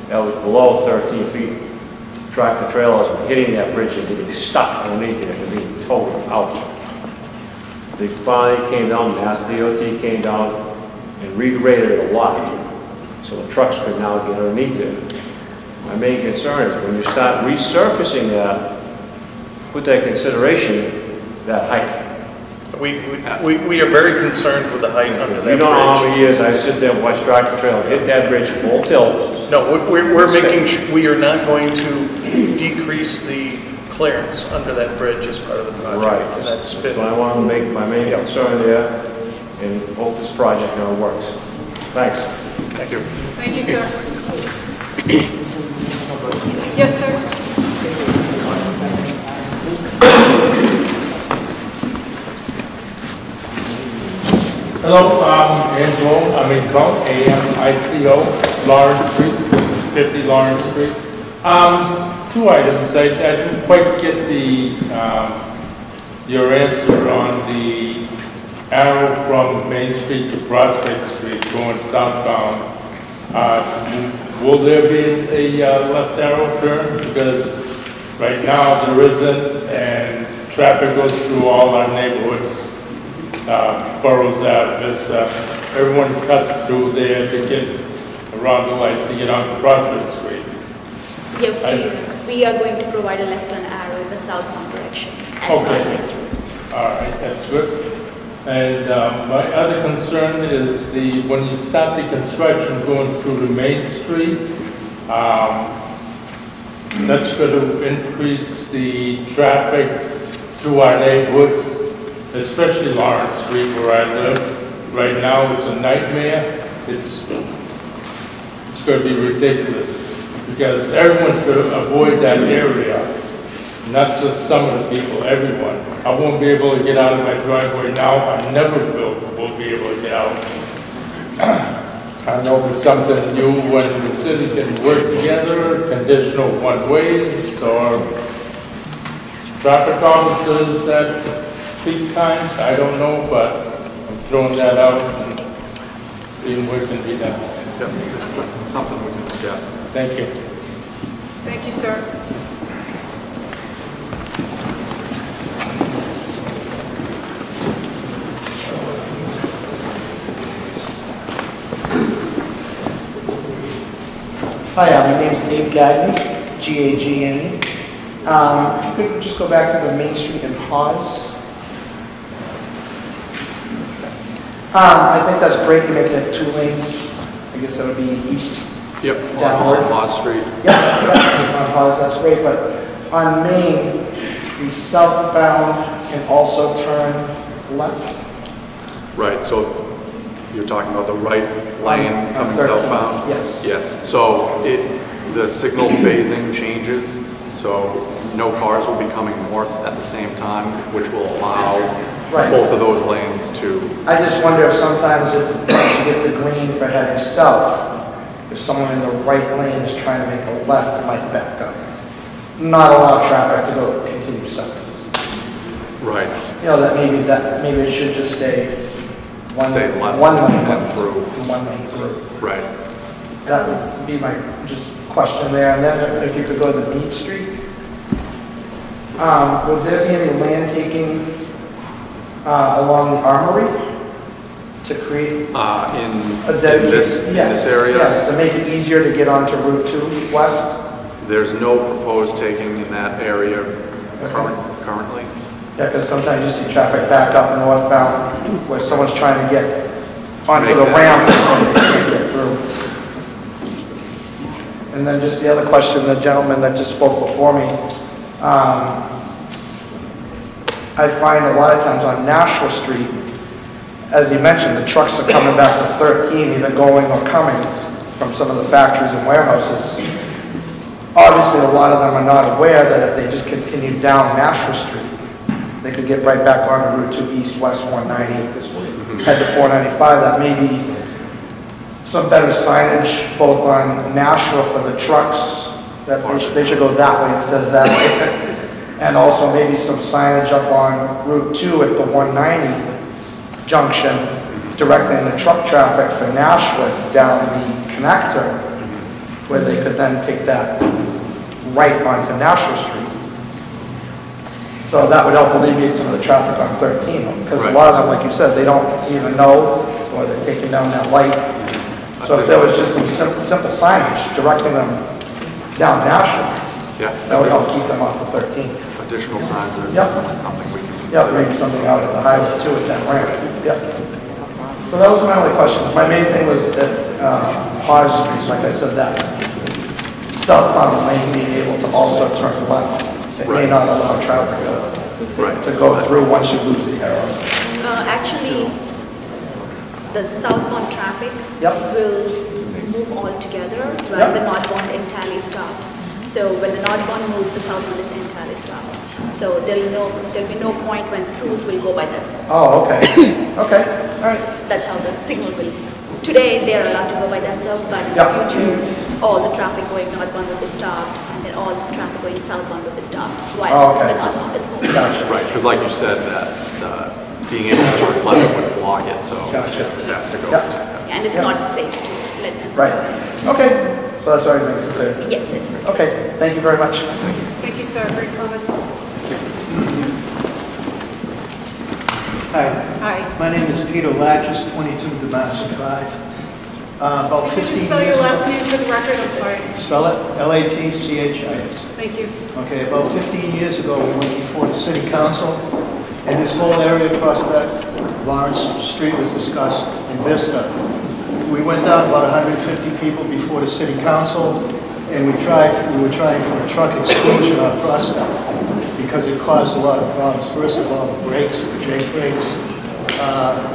That was below 13 feet. Tractor trailers were hitting that bridge and getting stuck underneath it and being towed out. They finally came down, Mass DOT came down and regraded it a lot, so the trucks could now get underneath it. My main concern is when you start resurfacing that, put that consideration, that height. We are very concerned with the height under that bridge. You know how many years I sit there and watch tractor trailer hit that bridge full tilt. No, we are not going to decrease the clearance under that bridge as part of the project. Right. And that's So been, I want to make my main concern there and hope this project now works. Thanks. thank you. Thank you, sir. Yes, sir. Hello, I'm Angelo. I'm in Bunk, AMICO, Lawrence Street, 50 Lawrence Street. Two items. I didn't quite get your answer on the arrow from Main Street to Prospect Street going southbound. Will there be a left arrow turn? Because right now there isn't, and traffic goes through all our neighborhoods. Boroughs Ave, everyone cuts through there to get around the lights to get onto Prospect Street. Yeah, we are going to provide a left turn arrow in the southbound direction at Prospect Street. All right, that's good. And my other concern is when you start the construction going through the Main Street, that's going to increase the traffic through our neighborhoods, especially Lawrence Street where I live. Right now it's a nightmare. It's going to be ridiculous because everyone should avoid that area, not just some of the people, everyone. I won't be able to get out of my driveway now. I never will be able to get out. I don't know if it's something new when the city can work together, conditional one-ways, or traffic officers at peak times, I don't know, but I'm throwing that out and seeing what can be done. It's something we can look at. Thank you. Thank you, sir. Hi, my name is Dave Gagnon, G-A-G-N-E. If you could just go back to the Main Street and Hawes. I think that's great, you're making it 2 lanes. I guess that would be east. Yep, downward. on Law Street. Yeah, on Hawes, that's great, but on Main, the southbound can also turn left. Right, so you're talking about the right lane coming 13, southbound? yes. Yes, so the signal phasing changes, so no cars will be coming north at the same time, which will allow both of those lanes to... I just wonder if sometimes if you get the green for heading south, if someone in the right lane is trying to make a left, it might back up. Not allow traffic to go continue south. Right. You know, that maybe it should just stay one lane through. One lane through. Right. That would be my just question there. And then if you could go to the Beach Street, would there be any land taking along the Armory to create in this area? Yes, to make it easier to get onto Route 2 west? There's no proposed taking in that area currently. Yeah, because sometimes you see traffic back up northbound where someone's trying to get onto the ramp and they can't get through. And then just the other question, the gentleman that just spoke before me, I find a lot of times on National Street, as you mentioned, the trucks are coming back to 13, either going or coming from some of the factories and warehouses. Obviously, a lot of them are not aware that if they just continue down Nashua Street, they could get right back on Route 2 East, West 190, head to 495. That may be some better signage, both on Nashua for the trucks, that they should go that way instead of that way. And also maybe some signage up on Route 2 at the 190 junction, directing the truck traffic for Nashua down the connector, where they could then take that right onto Nashua Street. So that would help alleviate some of the traffic on 13, because a lot of them, like you said, they don't even know, or they're taking down that light. So if there was just some simple signage directing them down Nashua, that would help keep them off the 13. Additional signs are something we can consider. Yep, maybe something out at the highway too at that ramp. Yep. So that was my only question. My main thing was that Hawes Street, like I said, that southbound lane being able to also turn left. It may not allow traffic to go through once you lose the arrow. Actually, the southbound traffic will move all together while the northbound entirely stop. So when the northbound moves, the southbound is entirely stopped. So there'll be no point when throughs will go by themselves. Oh, okay. Okay, all right. That's how the signal will. Today they're allowed to go by themselves, but in the future, all the traffic going northbound will be stopped, and then all the traffic going southbound will be stopped while the northbound is moving. Gotcha. Right, because like you said, that being able to turn left would block it, so it has to go. And it's not safe to let them. Right. Okay. So that's already been considered? Yes, it is. Okay, thank you very much. Thank you. Thank you, sir. Great comments. Hi. Hi. My name is Peter Latches, 22 Damascus Drive. About Could you 15 just spell years your ago. last name for the record? I'm sorry. Spell it, L-A-T-C-H-I-S. Thank you. Okay, about 15 years ago, we went before the city council, and this whole area across that Lawrence Street was discussed in Vista. We went down about 150 people before the city council, and we were trying for a truck exclusion on Prospect because it caused a lot of problems. First of all, the brakes, the Jake brakes,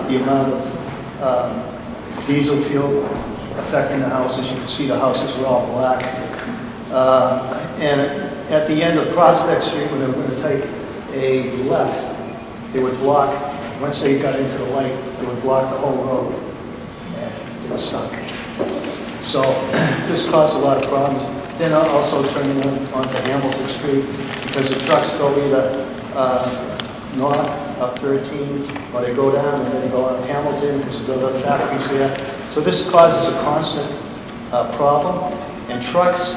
the amount of diesel fuel affecting the houses. You can see the houses were all black. And at the end of Prospect Street, when they were going to take a left, they would block, once they got into the light, they would block the whole road. And they were stuck. So this caused a lot of problems. Then also turning onto Hamilton Street, because the trucks go either north up 13, or they go down and then they go on Hamilton because there's other factories there. So this causes a constant problem. And trucks,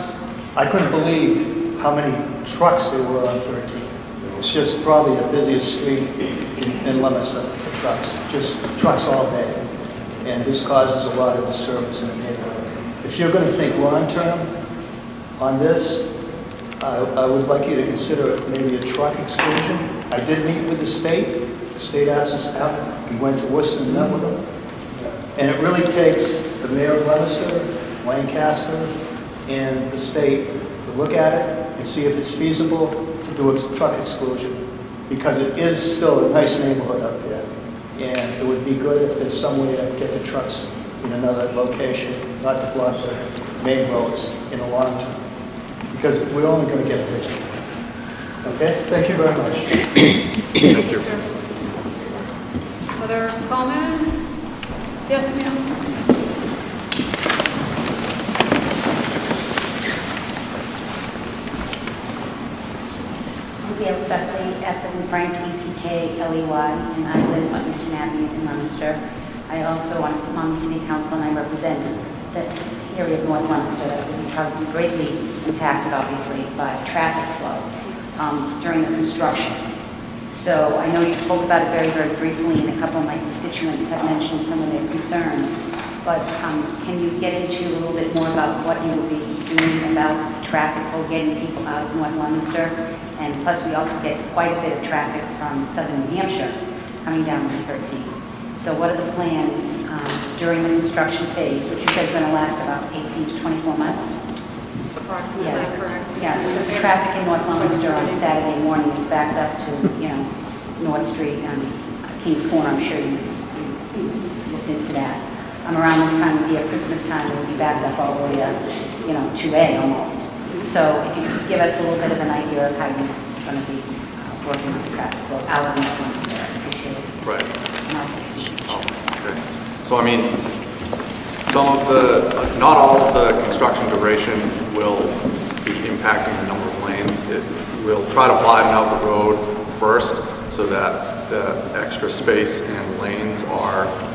I couldn't believe how many trucks there were on 13. It's just probably the busiest street in Leominster for trucks. Just trucks all day. And this causes a lot of disturbance in the neighborhood. If you're going to think long-term on this, I would like you to consider maybe a truck exclusion. I did meet with the state. The state asked us out. We went to Worcester and met with them. And it really takes the mayor of Leominster, Lancaster, and the state to look at it and see if it's feasible to do a truck exclusion, because it is still a nice neighborhood up there. And it would be good if there's some way to get the trucks in another location, not to block the main roads in the long term, because we're only going to get bigger. Okay? Thank you very much. Thank you. Other comments? Yes, ma'am. Gail Beckley, F as in Frank, E-C-K-L-E-Y, and I live on Eastern Avenue in Leominster. I also am on the City Council, and I represent the area of North Leominster that will be probably greatly impacted, obviously, by traffic flow during the construction. So I know you spoke about it very, very briefly, and a couple of my constituents have mentioned some of their concerns. But can you get into a little bit more about what you will be doing about the traffic flow, getting people out of North Leominster? And plus, we also get quite a bit of traffic from southern New Hampshire coming down Route 13. So what are the plans during the construction phase, which you said is going to last about 18 to 24 months? Approximately, correct. Yeah, because the traffic in North Leominster on Saturday morning is backed up to, North Street and Kings Corner. I'm sure you looked into that. Around this time would be at Christmas time, it would be backed up all the way to, 2A almost. So if you could just give us a little bit of an idea of how you're going to be working with the traffic flow out in the Leominster, I appreciate it. Right. And I'll take some pictures. Okay. So I mean, not all of the construction duration will be impacting the number of lanes. We'll try to widen out the road first so that the extra space and lanes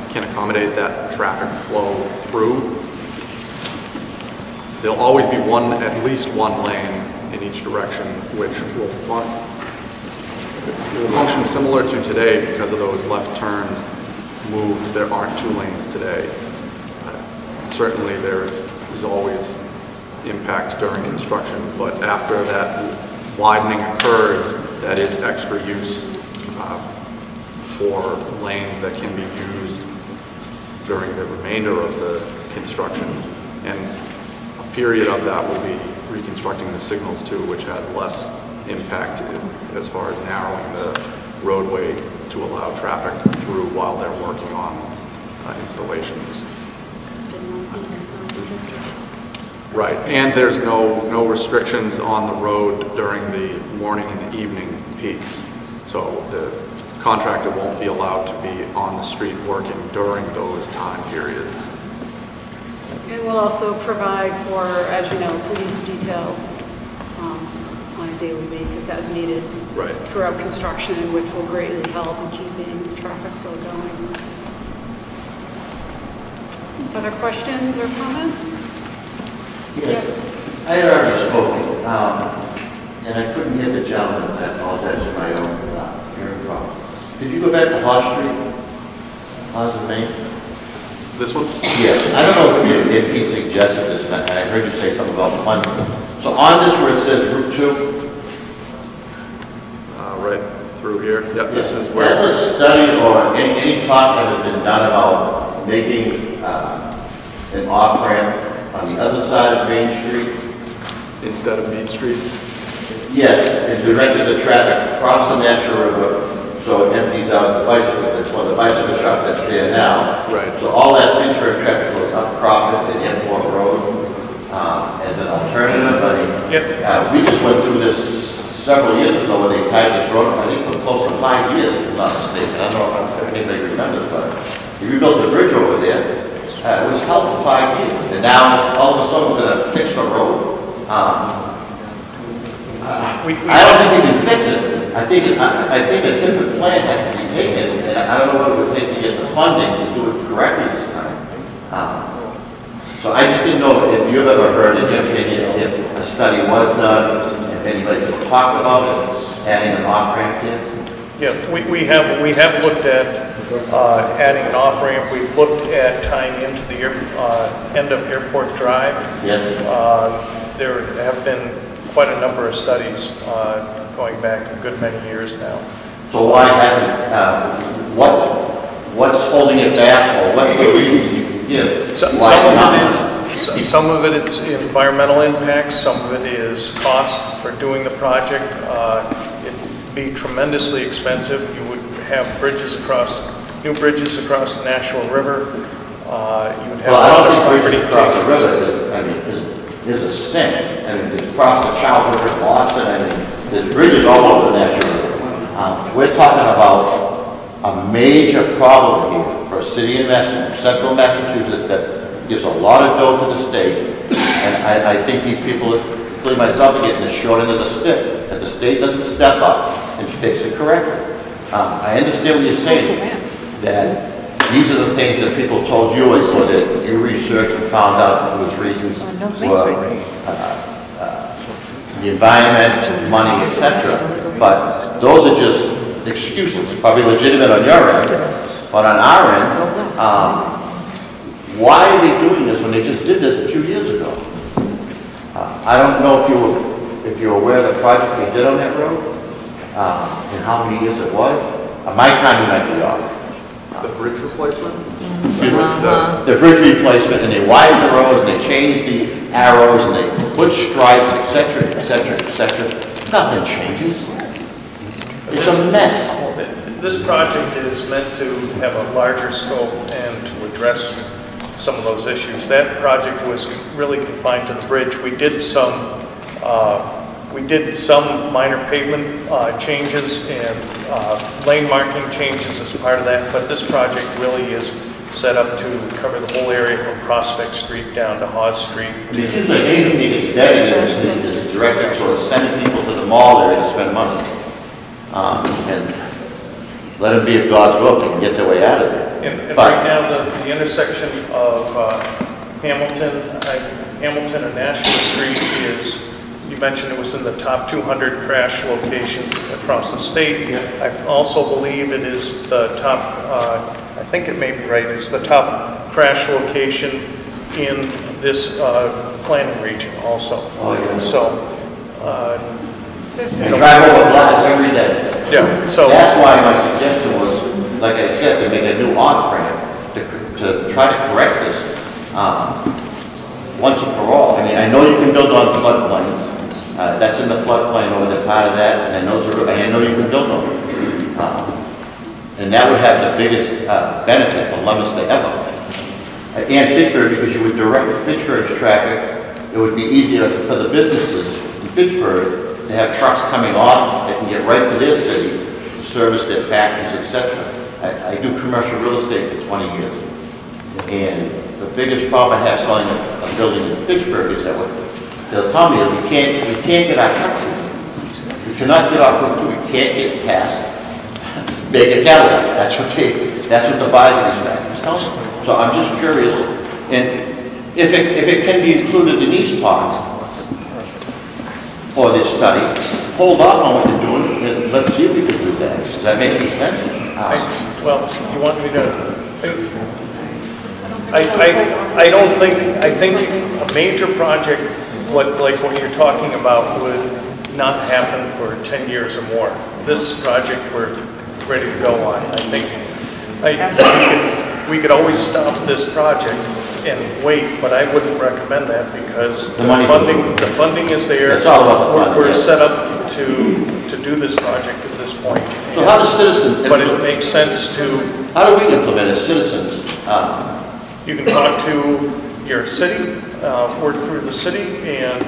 can accommodate that traffic flow through. There'll always be at least one lane in each direction, which will function similar to today because of those left turn moves. There aren't 2 lanes today. Certainly there is always impact during construction, but after that widening occurs, that is extra use for lanes that can be used during the remainder of the construction. And a period of that will be reconstructing the signals too, which has less impact as far as narrowing the roadway to allow traffic through while they're working on installations. Right, and there's no restrictions on the road during the morning and the evening peaks. So the contractor won't be allowed to be on the street working during those time periods. And we'll also provide for, as you know, police details on a daily basis as needed throughout construction, which will greatly help in keeping the traffic flow going. Other questions or comments? Yes. I had already spoken, and I couldn't hear the gentleman, and I apologize for my own hearing problem. Did you go back to Hall Street, Plaza Main? This one? Yes. I don't know if he suggested this, and I heard you say something about funding. So on this where it says Route 2? Right through here. Yep, this is where... Has a study or any talk that has been done about making an off-ramp on the other side of Main Street? Instead of Main Street? Yes, and directed the traffic across the Natural River so it empties out the bicycle. That's one of the bicycle shops that's there now. Right. So all that Finchburg traffic goes up Crawford and Airport Road as an alternative. I mean, we just went through this several years ago when they tied this road, I think for close to 5 years, if I'm not mistaken. I don't know if anybody remembers, but we rebuilt the bridge over there. It was held for 5 years, and now all of a sudden we're going to fix the road. I don't think we can fix it. I think a different plan has to be taken, and I don't know what it would take to get the funding to do it correctly this time. So I just didn't know if you've ever heard, in your opinion, if a study was done, if anybody's ever talked about it, adding an off-ramp here. Yeah, we have looked at adding an off-ramp. We've looked at tying into the end of Airport Drive. Yes. There have been quite a number of studies going back a good many years now. So why hasn't, what's holding it back, or what's the reason you give? Some of it is environmental impacts, some of it is cost for doing the project. It'd be tremendously expensive. You would have new bridges across the Nashua River. You would have a lot of property across the river is a sin. I mean, it's across the Charles River in Boston. I mean, there's bridges all over the Nashua River. We're talking about a major problem here for a city in central Massachusetts that gives a lot of dough to the state. And I think these people, including myself, are getting the short end of the stick, that the state doesn't step up and fix it correctly. I understand what you're saying, that these are the things that people told you, and so that you researched and found out there was reasons for the environment, money, etc. But those are just excuses, probably legitimate on your end, but on our end, why are they doing this when they just did this a few years ago? I don't know if you were aware of the project they did on that road, and how many years it was. My time might be off. The bridge replacement? Excuse me? The bridge replacement, and they widened the roads, and they changed the arrows, and they put stripes, etc., etc., etc. Nothing changes. It's a mess. This project is meant to have a larger scope and to address some of those issues. That project was really confined to the bridge. We did some minor pavement changes and lane marking changes as part of that, but this project really is set up to cover the whole area from Prospect Street down to Hawes Street. It seems like anything that gets dedicated is directed towards sending people to the mall area to spend money. And let them be of God's will, they can get their way out of there. And right now, the intersection of Hamilton and Nashville Street is, you mentioned it was in the top 200 crash locations across the state. Yeah. I also believe it is the top, I think it may be right, it's the top crash location in this planning region also. Oh, yeah. So, I drive over Glass every day. Yeah, so that's why my suggestion was, like I said, to make a new off-ramp to try to correct this once and for all. I mean, I know you can build on floodplains. That's in the floodplain over there, part of that, and I know you can build on it. And that would have the biggest benefit to Leominster ever. And Fitchburg, because you would direct Fitchburg's traffic, it would be easier for the businesses in Fitchburg to have trucks coming off that can get right to their city to service their factories, etc. I do commercial real estate for 20 years. And the biggest problem I have selling a building in Fitchburg is that what they'll tell me is we can't get our trucks in. We cannot get off Route 2. We can't get past Baker Cadillac. That's what the buyers of these factories tell me. So I'm just curious, and if it can be included in these talks, or this study, hold off on what you're doing, and let's see if we can do that. Does that make any sense? well, you want me to... I don't think, I think a major project, like what you're talking about, would not happen for 10 years or more. This project we're ready to go on. I think we could always stop this project and wait, but I wouldn't recommend that because the funding is there. It's all about the funding. We're set up to do this project at this point. So how do citizens... But it makes sense to... How do we implement as citizens? You can talk to your city, work through the city, and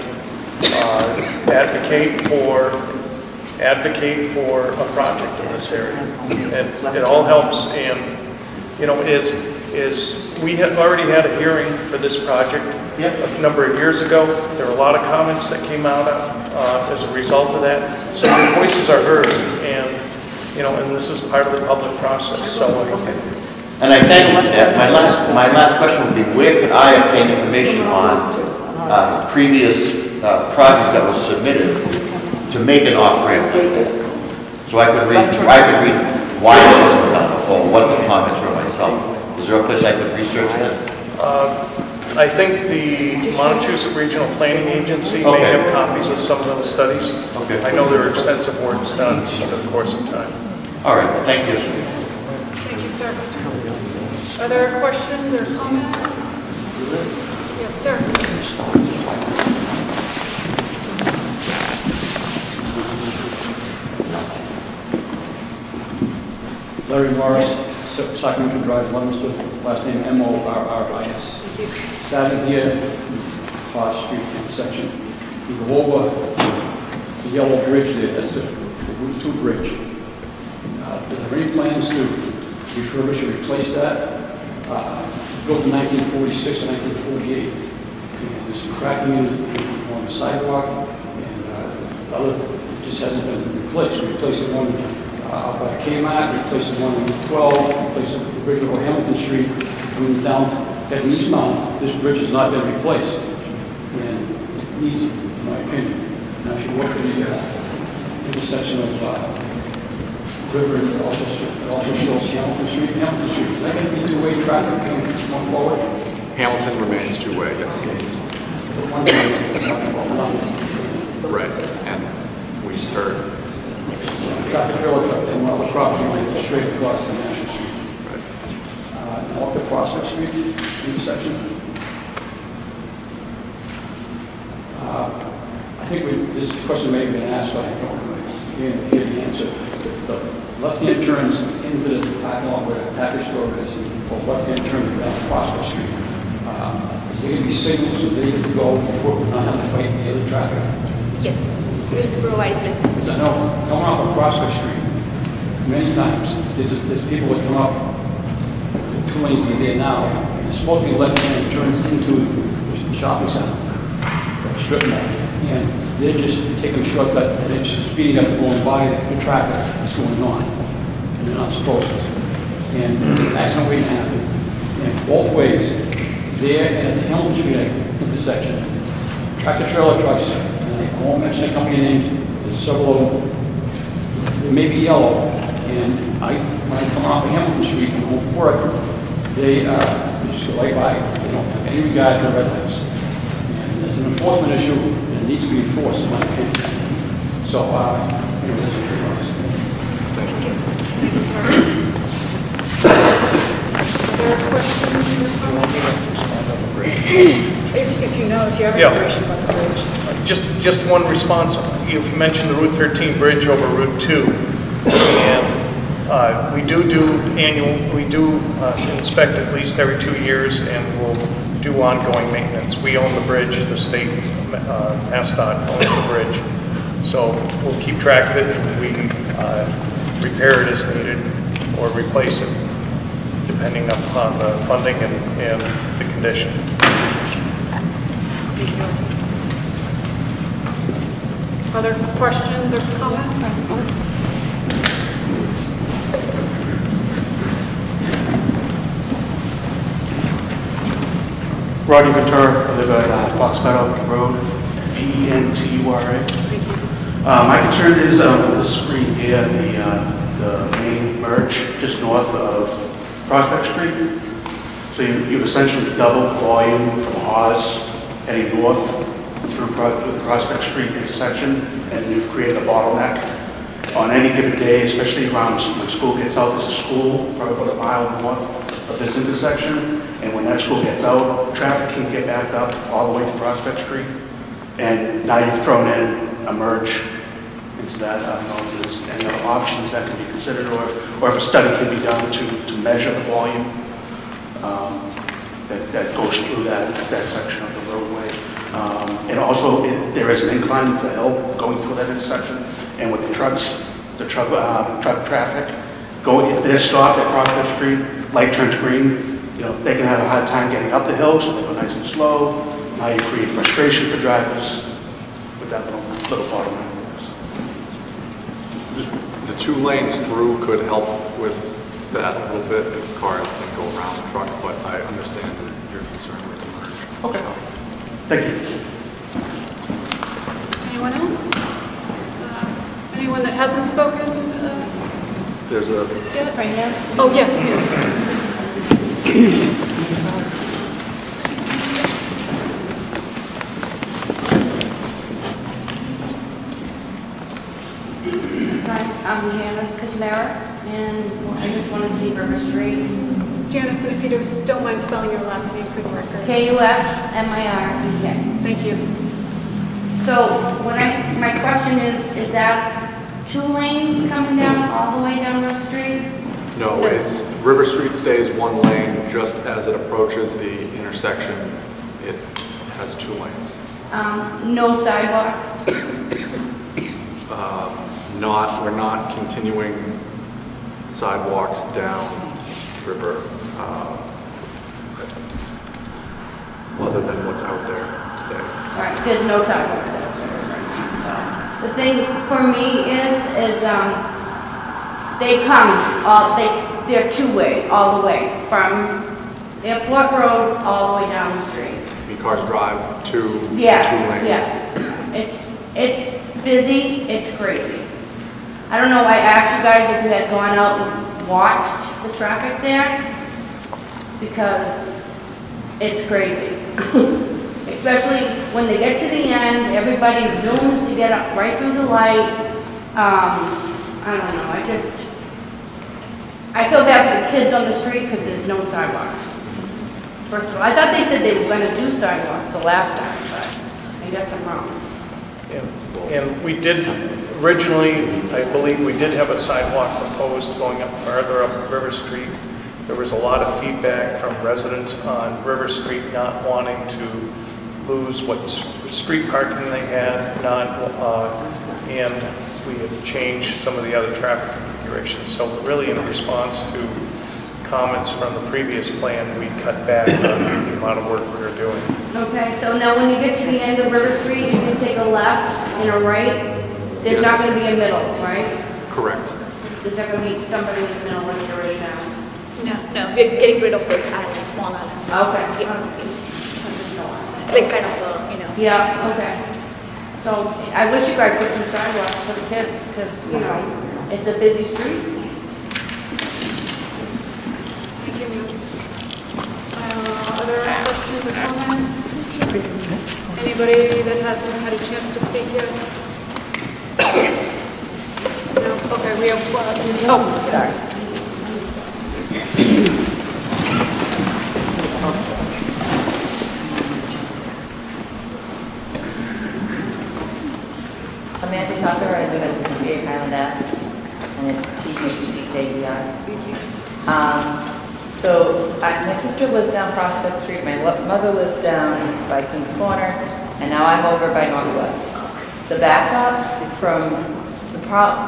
advocate for a project in this area. And it all helps. And you know, we had already had a hearing for this project a number of years ago. There were a lot of comments that came out as a result of that. So your voices are heard, and you know, and this is part of the public process. So. And I thank you for that. My last question would be, where could I obtain information on previous projects that was submitted to make an off-ramp like this? So I could read why it wasn't done, or what the comments were myself. Is there a place I could research that? I think the Montechusett Regional Planning Agency may have copies of some of those studies. Okay. I know there are extensive works done over the course of time. All right, thank you. Thank you, sir. Are there questions or comments? Yes, sir. Larry Morris, Sacramento Drive, Leominster, last name M-O-R-R-I-S. Thank you. Starting here, Cross Street intersection, you go over the yellow bridge there, that's the Route 2 bridge. Are there any plans to refurbish or replace that? Built in 1946 and 1948. And there's some cracking on the sidewalk, and the other just hasn't been replaced. We replaced the one out by Kmart, replaced the one on Route 12, replaced the bridge over Hamilton Street, coming down at East Mount. This bridge has not been replaced, and it needs it, in my opinion. Now, if you look at the intersection of River, it also shows Hamilton Street. Hamilton Street, is that going to be two-way traffic going forward? Hamilton remains two-way, yes. Right, and we start... Traffic really from all across, straight across the National Street. Right. Off the Prospect Street intersection. I think this question may have been asked, but I don't hear the answer. The left-hand turns into the parking lot where the package store is, or left-hand turns down Prospect Street. There can be signals so they can go before we not have to fight the other traffic. Yes, we'll provide lessons. I know, coming off of Prospect Street, many times, there's people that come up, the 2 lanes that are there now, and it's supposed to be left-hand turns into the shopping center, or strip mall, and they're just taking a shortcut, and they're just speeding up and going by the traffic that's going on, and they're not supposed to. And there's an accident waiting to happen. And both ways, there and at the Hamilton Street intersection, tractor-trailer trucks, and I won't mention the company names, there's several of them. They may be yellow, and when I come off of Hamilton Street and go to work, they just go right by. They don't have any regard to the red lights. And there's an enforcement issue, and it needs to be enforced, in my opinion. So, anyway, that's it for us. Thank you. Thank you, sir. Are there questions or comments? If you know, if you have information about the bridge. Just one response. You mentioned the Route 13 bridge over Route 2, and we do inspect at least every 2 years, and we'll do ongoing maintenance. We own the bridge. The state, MassDOT owns the bridge, so we'll keep track of it. We repair it as needed or replace it, depending upon the funding and the condition. Thank you. Other questions or comments? Rodney Ventura, I live at Fox Meadow Road, V-E-N-T-U-R-A. Thank you. My concern is with the screen here, the main merge just north of Prospect Street. So you've essentially doubled volume from Hawes heading north through the Prospect Street intersection, and you've created a bottleneck on any given day, especially around when school gets out. There's a school probably about a mile north of this intersection, and when that school gets out, traffic can get backed up all the way to Prospect Street. And now you've thrown in a merge into that. I don't know if there's any other options that can be considered, or if a study can be done to measure the volume that goes through that section of the roadway. And also, there is an incline, it's a hill going through that intersection, and with the truck traffic, if they're stopped at Prospect Street, light turns green, they can have a hard time getting up the hill, so they go nice and slow. Now you create frustration for drivers with that little bottleneck. The 2 lanes through could help with that a little bit if cars can go around the truck, but I understand your concern with the merge. Okay. Thank you. Anyone else? Anyone that hasn't spoken? There's a... Yeah, right now? Oh, yes, ma'am. I'm Janice Kazmera, and I just want to see River Street. Janice, and if you don't mind spelling your last name for the record. K-U-S-M-I-R-E-K. Thank you. So my question is that 2 lanes coming down all the way down River Street? No, it's River Street stays 1 lane just as it approaches the intersection. It has 2 lanes. No sidewalks? We're not continuing sidewalks down River other than what's out there today. All right, there's no sidewalks out there right now. So the thing for me is they come, they're 2-way all the way from Airport Road all the way down the street. Cars drive 2 lanes. Yeah. It's busy, it's crazy. I don't know, I asked you guys if you had gone out and watched the traffic there, because it's crazy. Especially when they get to the end, everybody zooms to get up right through the light. I don't know, I feel bad for the kids on the street because there's no sidewalks. First of all, I thought they said they were going to do sidewalks the last time, but I guess I'm wrong. And we did, originally, I believe we did have a sidewalk proposed going up farther up River Street. There was a lot of feedback from residents on River Street not wanting to lose what street parking they had, and we have changed some of the other traffic configurations. So really in response to comments from the previous plan, we cut back on the amount of work we were doing. Okay, so now when you get to the end of River Street, you can take a left and a right. There's not going to be a middle, right? Correct. There's not going to be somebody in the middle like there is now. No, we're getting rid of the island, small island. Okay. Like kind of, you know. Yeah, okay. So I wish you guys would do sidewalks for the kids because, you know, it's a busy street. Thank you. Other questions or comments? Anybody that hasn't had a chance to speak yet? No? Okay, we have, oh, sorry. Amanda Tucker, I live at 68 Highland Ave, and it's TUCKER. My sister lives down Prospect Street, my mother lives down by Kings Corner, and now I'm over by Northwest. The backup from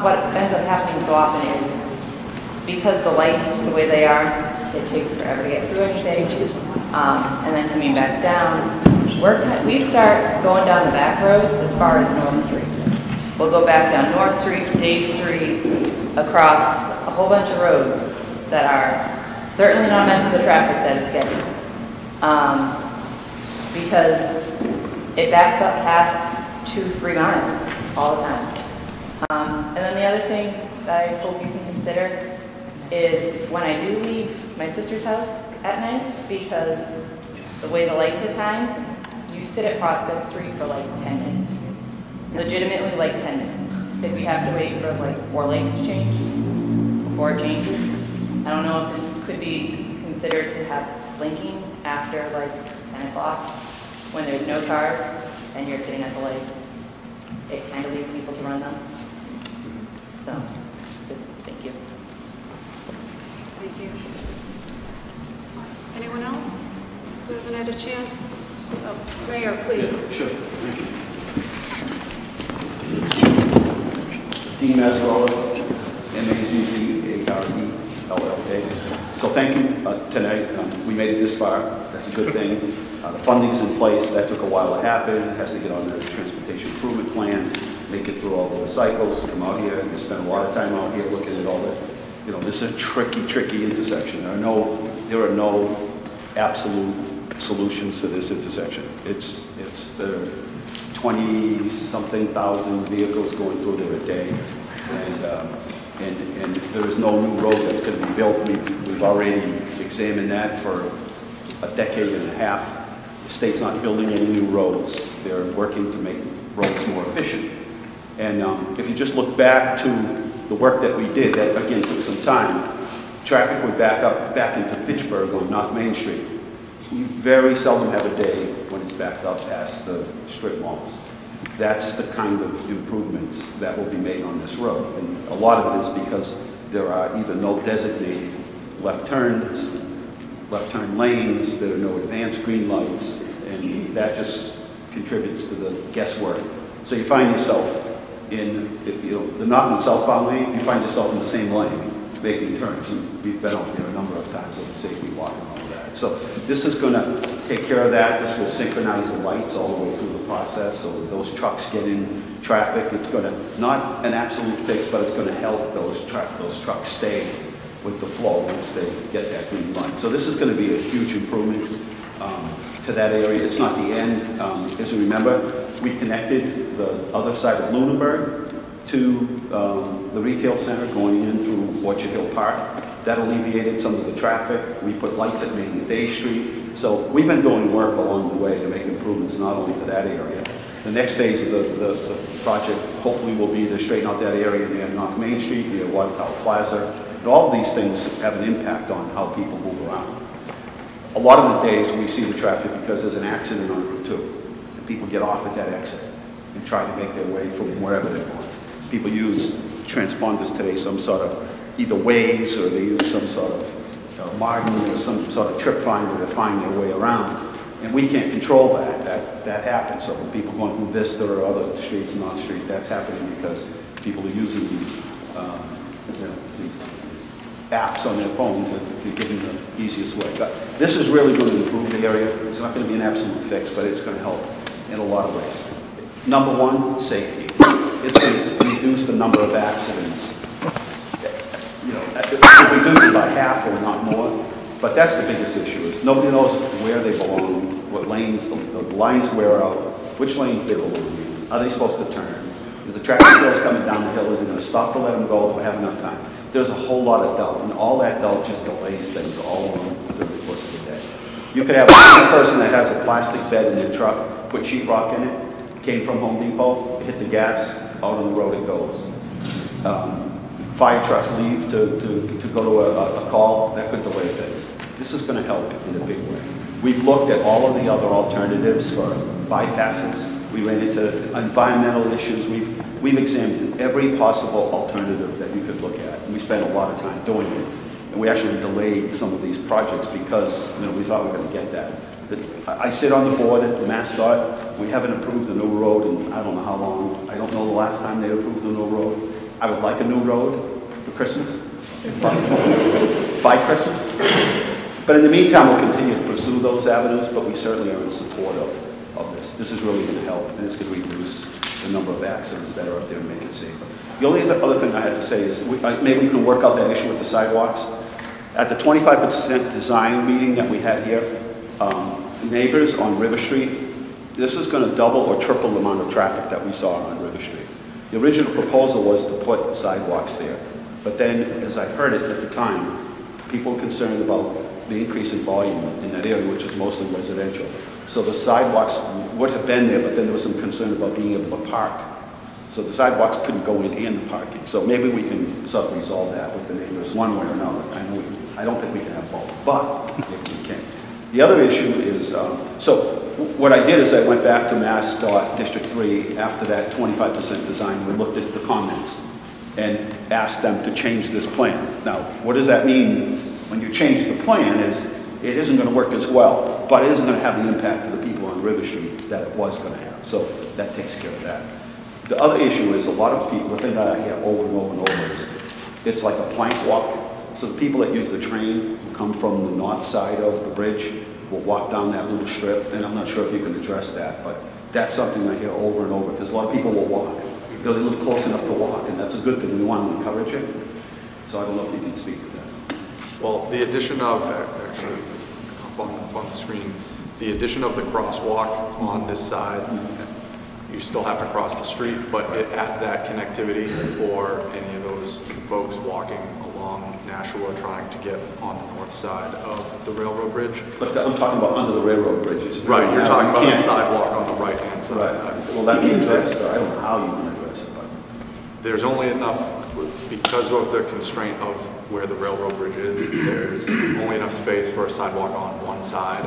what ends up happening so often is because the lights, the way they are, it takes forever to get through anything, and then coming back down. We start going down the back roads as far as North Street. We'll go back down North Street, Day Street, across a whole bunch of roads that are certainly not meant for the traffic that it's getting. Because it backs up past 2-3 miles all the time. And then the other thing that I hope you can consider is when I do leave my sister's house at night, because the way the lights are timed, you sit at Prospect Street for like 10 minutes. Legitimately like 10 minutes. If you have to wait for like 4 lights to change before it changes. I don't know if it could be considered to have blinking after like 10 o'clock when there's no cars and you're sitting at the light. It kind of leaves people to run them. So, thank you. Thank you. Anyone else who hasn't had a chance? Mayor, please. Yeah, sure. Thank you. Dean Mazzarola, M-A-Z-Z-A-R-E-L-L-A. So thank you tonight. We made it this far. That's a good thing. The funding's in place. That took a while to happen. It has to get on the transportation improvement plan, make it through all the cycles, come out here. We spend a lot of time out here looking at all this. You know, this is a tricky intersection. There are no absolute solutions to this intersection. It's the 20-something thousand vehicles going through there a day, and there is no new road that's going to be built. We've already examined that for a decade and a half. The state's not building any new roads. They're working to make roads more efficient. And if you just look back to the work that we did, that again took some time. Traffic would back into Fitchburg on North Main Street. We very seldom have a day when it's backed up past the strip malls. That's the kind of improvements that will be made on this road. And a lot of it is because there are either no designated left turn lanes, there are no advanced green lights, and that just contributes to the guesswork. So you find yourself in the north and southbound lane, you find yourself in the same lane making turns. And we've been out there a number of times on the safety walk and all of that. So this is going to take care of that. This will synchronize the lights all the way through the process so that those trucks get in traffic. It's going to, not an absolute fix, but it's going to help those trucks stay with the flow once they get that green light. So this is going to be a huge improvement to that area. It's not the end. As you remember, we connected the other side of Lunenburg to the retail center going in through Orchard Hill Park. That alleviated some of the traffic. We put lights at Main and Day Street. So we've been doing work along the way to make improvements not only to that area. The next phase of the project hopefully will be to straighten out that area near North Main Street, near Water Tower Plaza. And all of these things have an impact on how people move around. A lot of the days we see the traffic because there's an accident on Route 2. And people get off at that exit. and try to make their way from wherever they're going. People use transponders today, some sort of either Waze, or they use some sort of Martin or some sort of trip finder to find their way around. And we can't control that. That happens. So when people going through Vista or other streets, North Street, that's happening because people are using these, these apps on their phone to give them the easiest way. But this is really going to improve the area. It's not going to be an absolute fix, but it's going to help in a lot of ways. Number one, safety. It's going to reduce the number of accidents. You know, reduce it by half or not more. But that's the biggest issue, is nobody knows where they belong, what lanes, the lines wear out, which lanes they belong in. Are they supposed to turn? Is the traffic still coming down the hill? Is it going to stop to let them go? Do we have enough time? There's a whole lot of doubt, and all that doubt just delays things all along the course of the day. You could have one person that has a plastic bed in their truck, put sheetrock in it, came from Home Depot, hit the gas, out on the road it goes. Fire trucks leave to go to a call, that could delay things. This is going to help in a big way. We've looked at all of the other alternatives for bypasses. We ran into environmental issues. We've examined every possible alternative that you could look at. And we spent a lot of time doing it. And we actually delayed some of these projects because we thought we were going to get that. I sit on the board at the MassDOT. We haven't approved a new road in I don't know how long. I don't know the last time they approved a new road. I would like a new road for Christmas, if possible, by Christmas. But in the meantime, we'll continue to pursue those avenues, but we certainly are in support of this. This is really going to help, and it's going to reduce the number of accidents that are up there and make it safer. The only other thing I had to say is maybe we can work out that issue with the sidewalks. At the 25% design meeting that we had here, neighbors on River Street, this is going to double or triple the amount of traffic that we saw on River Street. The original proposal was to put sidewalks there, but then, as I heard it at the time, people were concerned about the increase in volume in that area, which is mostly residential. So the sidewalks would have been there, but then there was some concern about being able to park. So the sidewalks couldn't go in and the parking. So maybe we can sort of resolve that with the neighbors one way or another. I don't think we can have both, but if we can. The other issue is, so what I did is I went back to MassDOT District 3 after that 25% design. We looked at the comments and asked them to change this plan. Now, what does that mean when you change the plan is it isn't going to work as well, but it isn't going to have the impact to the people on River Street that it was going to have. So that takes care of that. The other issue is a lot of people, the thing that I hear over and over and over is it's like a plank walk. So the people that use the train who come from the north side of the bridge will walk down that little strip, and I'm not sure if you can address that, but that's something I hear over and over, because a lot of people will walk. They live close enough to walk, and that's a good thing. We want to encourage it. So I don't know if you can speak to that. Well, the addition of, actually, it's up on the screen, the addition of the crosswalk on this side, you still have to cross the street, but it adds that connectivity for any of those folks walking along Nashua trying to get on the north side of the railroad bridge. But I'm talking about under the railroad bridge. Right, you're talking about a sidewalk on the right-hand side. Right. Will that be addressed? I don't know how you can address it, but there's only enough, because of the constraint of where the railroad bridge is, there's only enough space for a sidewalk on one side.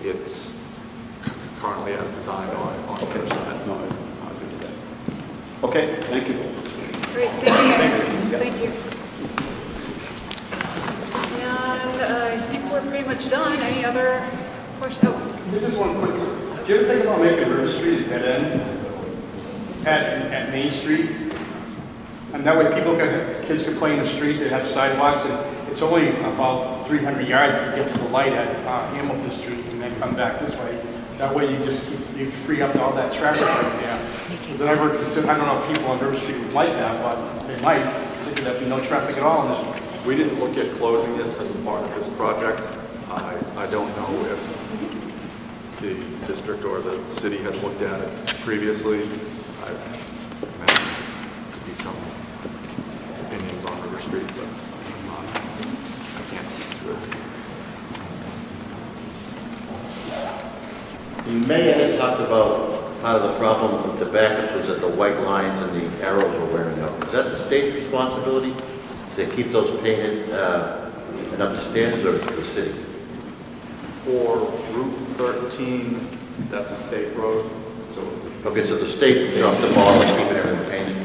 It's currently as designed on the other side. No, I agree with that. Okay, thank you. Great, thank you. And I think we're pretty much done. Any other questions? Oh. Just one quick. Do you ever think about making River Street a dead end at Main Street? And that way kids can play in the street, they have sidewalks, and it's only about 300 yards to get to the light at Hamilton Street and then come back this way. That way you free up all that traffic right there. Because I don't know if people on River Street would like that, but they might. They could have no traffic at all in this one. We didn't look at closing it as a part of this project. I don't know if the district or the city has looked at it previously. I imagine there could be some opinions on River Street, but I can't speak to it. The mayor had talked about part of the problem with the backups was that the white lines and the arrows were wearing out. Is that the state's responsibility to keep those painted and up to standards, or the city? For Route 13, that's a state road, so Okay, so the state dropped the ball and keeping everything painted.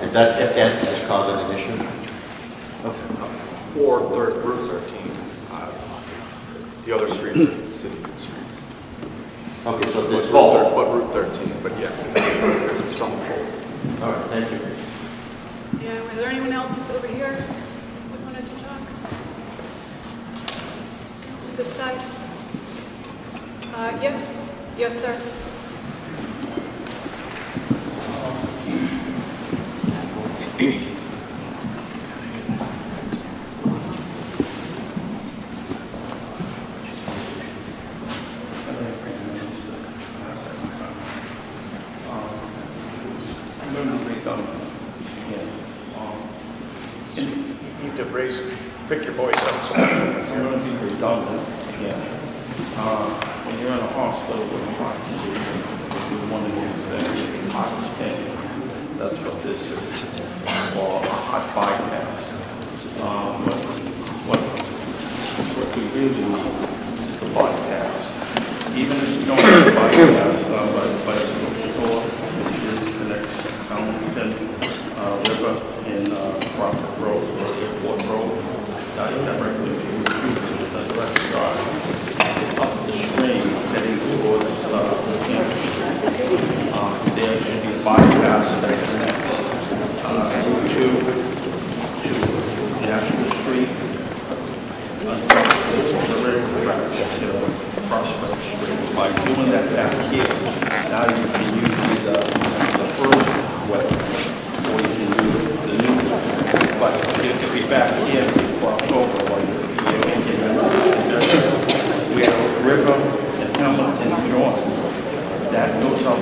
If that is causing an issue? For Route 13, the other streets are city streets. Okay, so But this fall. But Route 13, but yes, there's some pull. All right, thank you. Yeah, was there anyone else over here that wanted to talk? This side? Yeah. Yes, sir. You need to pick your voice up. So I'm going to be redundant again. When you're in a hospital with a heart disease, you want to use that heart stent. That's what this is, or a heart bypass. What we really need is the bypass. Even if you don't have a bypass, bicycle store, which connects Leominster River in Crawford Road or Airport Road, directly to the direct drive up the stream heading towards there should be a bypass that connects to National Street, the river to Prospect Street. By doing that back here, now you can use the first way, or you can use the new way. But if we back here, cross over, we have a river in Hamilton, Georgia, that goes up to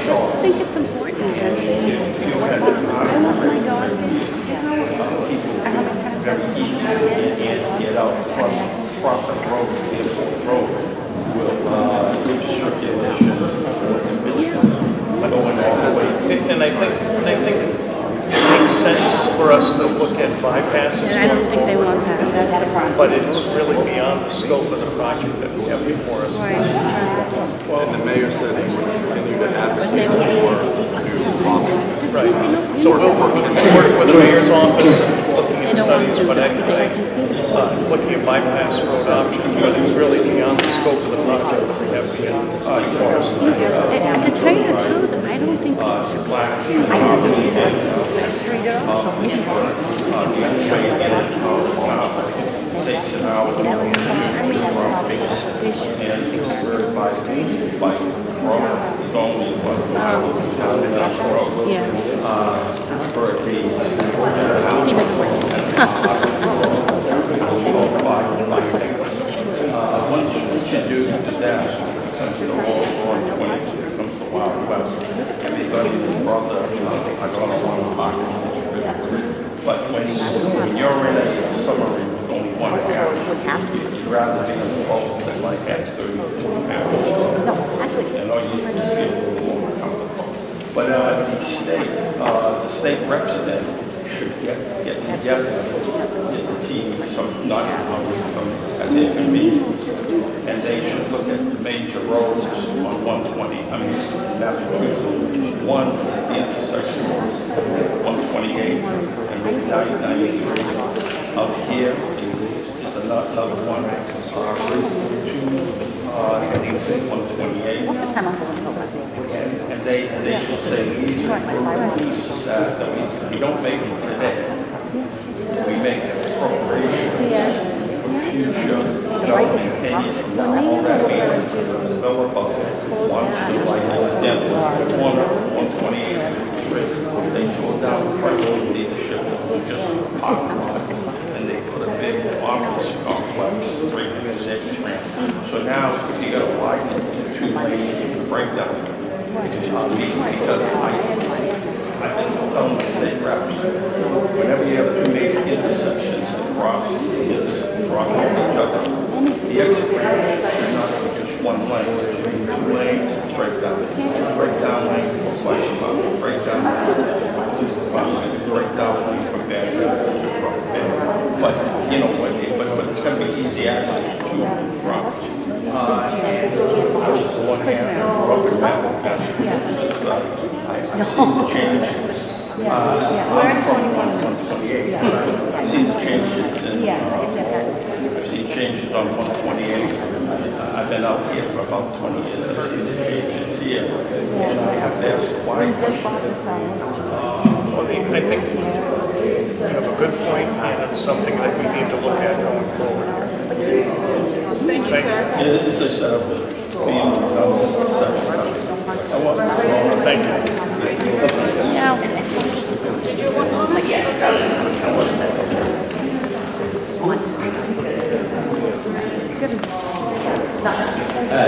Shaw. I think it's important because People very easy to get out from Crawford Road, Airport Road, with good circulation going all the way. And I think it makes sense for us to look at bypasses. And I don't think they want that. But it's really beyond the scope of the project that we have before us. And the mayor said he would continue to advocate for new options. Right. So we'll work with the mayor's office and looking at studies, but looking at bypass road options, but it's really beyond the scope of the project that we have before us. To tell you the truth, I don't think I don't think that street at all. Takes an hour to go and it's very by road, it's only what down that road. For the once you do that, since the whole going 20 comes to Wild West, everybody's brother, I don't know one but when you're in a summary with only one house, you'd rather be involved than like have 30 hours. And all you need to feel a little more comfortable. But the state reps then should get together as a team, not at their convenience. And they should look at the major roads on 120, Massachusetts. One is the intersection of 128 and Route 93. Up here is another one, Route 2, heading to 128. Most of the time I'm going so And they should say these are improvements that we don't make them today. We make appropriations for future development. And all that means the developer wants to like extend the corner 128 they tore down the priority leadership of just parking lot, and they put a big office complex right next to their plant. So now you got to widen it to 2 lane breakdown. Because I've been telling the state reps, whenever you have 2 major intersections that cross each other, the exit ramp should not be just 1 lane. It should be 2 lanes, breakdown lane, breakdown lane from bad to but you know what? But it's going to be easy access to from. And I was the one hand rubber metal guy. the changes. I'm from 128, but I've seen the changes, and I've seen changes on 128. I've been out here for about 20 years, and I've seen the changes here. And I have to ask why. I think you have a good point, and it's something that we need to look at going forward here. Thank you, sir. It's a setup. Thank you. Did you want to?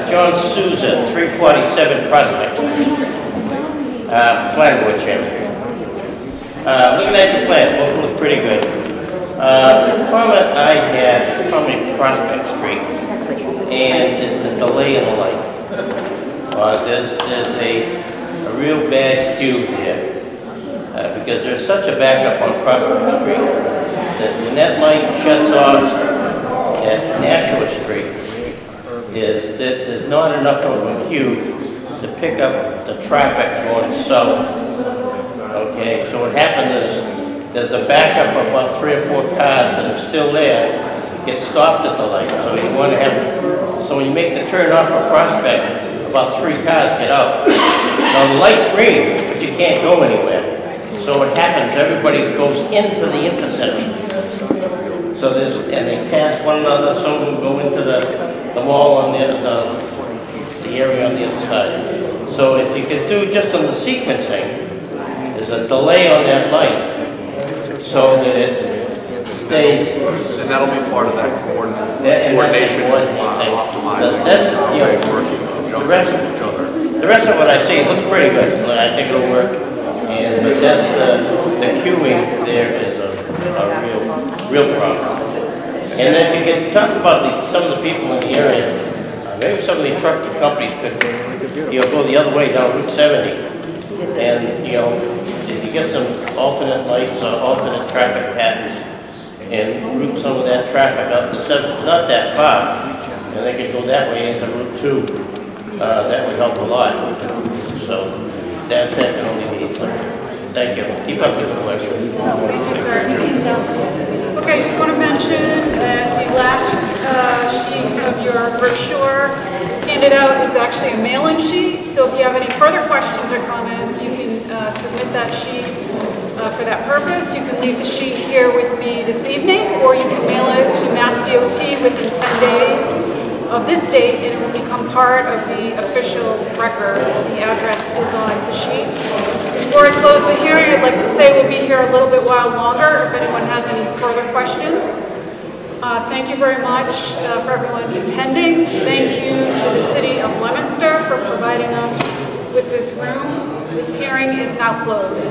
John Souza, 347 Prospect. Plan board chairman. Looking at your plan, both look pretty good. The comment I had from Prospect Street and is the delay in the light. There's a real bad skew there because there's such a backup on Prospect Street that when that light shuts off at Nashua Street, is that there's not enough of a queue to pick up the traffic going south. Okay, so what happened is there's a backup of about 3 or 4 cars that are still there, get stopped at the light. So you want to have, so when you make the turn off of Prospect, about 3 cars get out. Now the light's green, but you can't go anywhere. So what happens, everybody goes into the intersection. So there's, and they pass one another, some of them go into the mall on the area on the other side. So if you could do just on the sequencing, there's a delay on that light so that it stays. And that'll be part of that coordination. That's, you know, the rest of what I see looks pretty good. I think it'll work. But that's the queuing there is a real problem. And if you could talk about some of the people in the area, maybe some of these trucking companies could, go the other way down Route 70. And, if you get some alternate lights or alternate traffic patterns and route some of that traffic up to 7, it's not that far, and they could go that way into Route 2, that would help a lot. So that can only be something. Thank you. Keep up with the work. Thank you, sir. Okay, I just want to mention that the last sheet of your brochure handed out is actually a mail-in sheet. So if you have any further questions or comments, you can submit that sheet for that purpose. You can leave the sheet here with me this evening, or you can mail it to Mass DOT within 10 days of this date, and it will become part of the official record. The address is on the sheet. Before I close the hearing, I'd like to say we'll be here a little bit while longer if anyone has any further questions. Thank you very much for everyone attending. Thank you to the City of Leominster for providing us with this room. This hearing is now closed.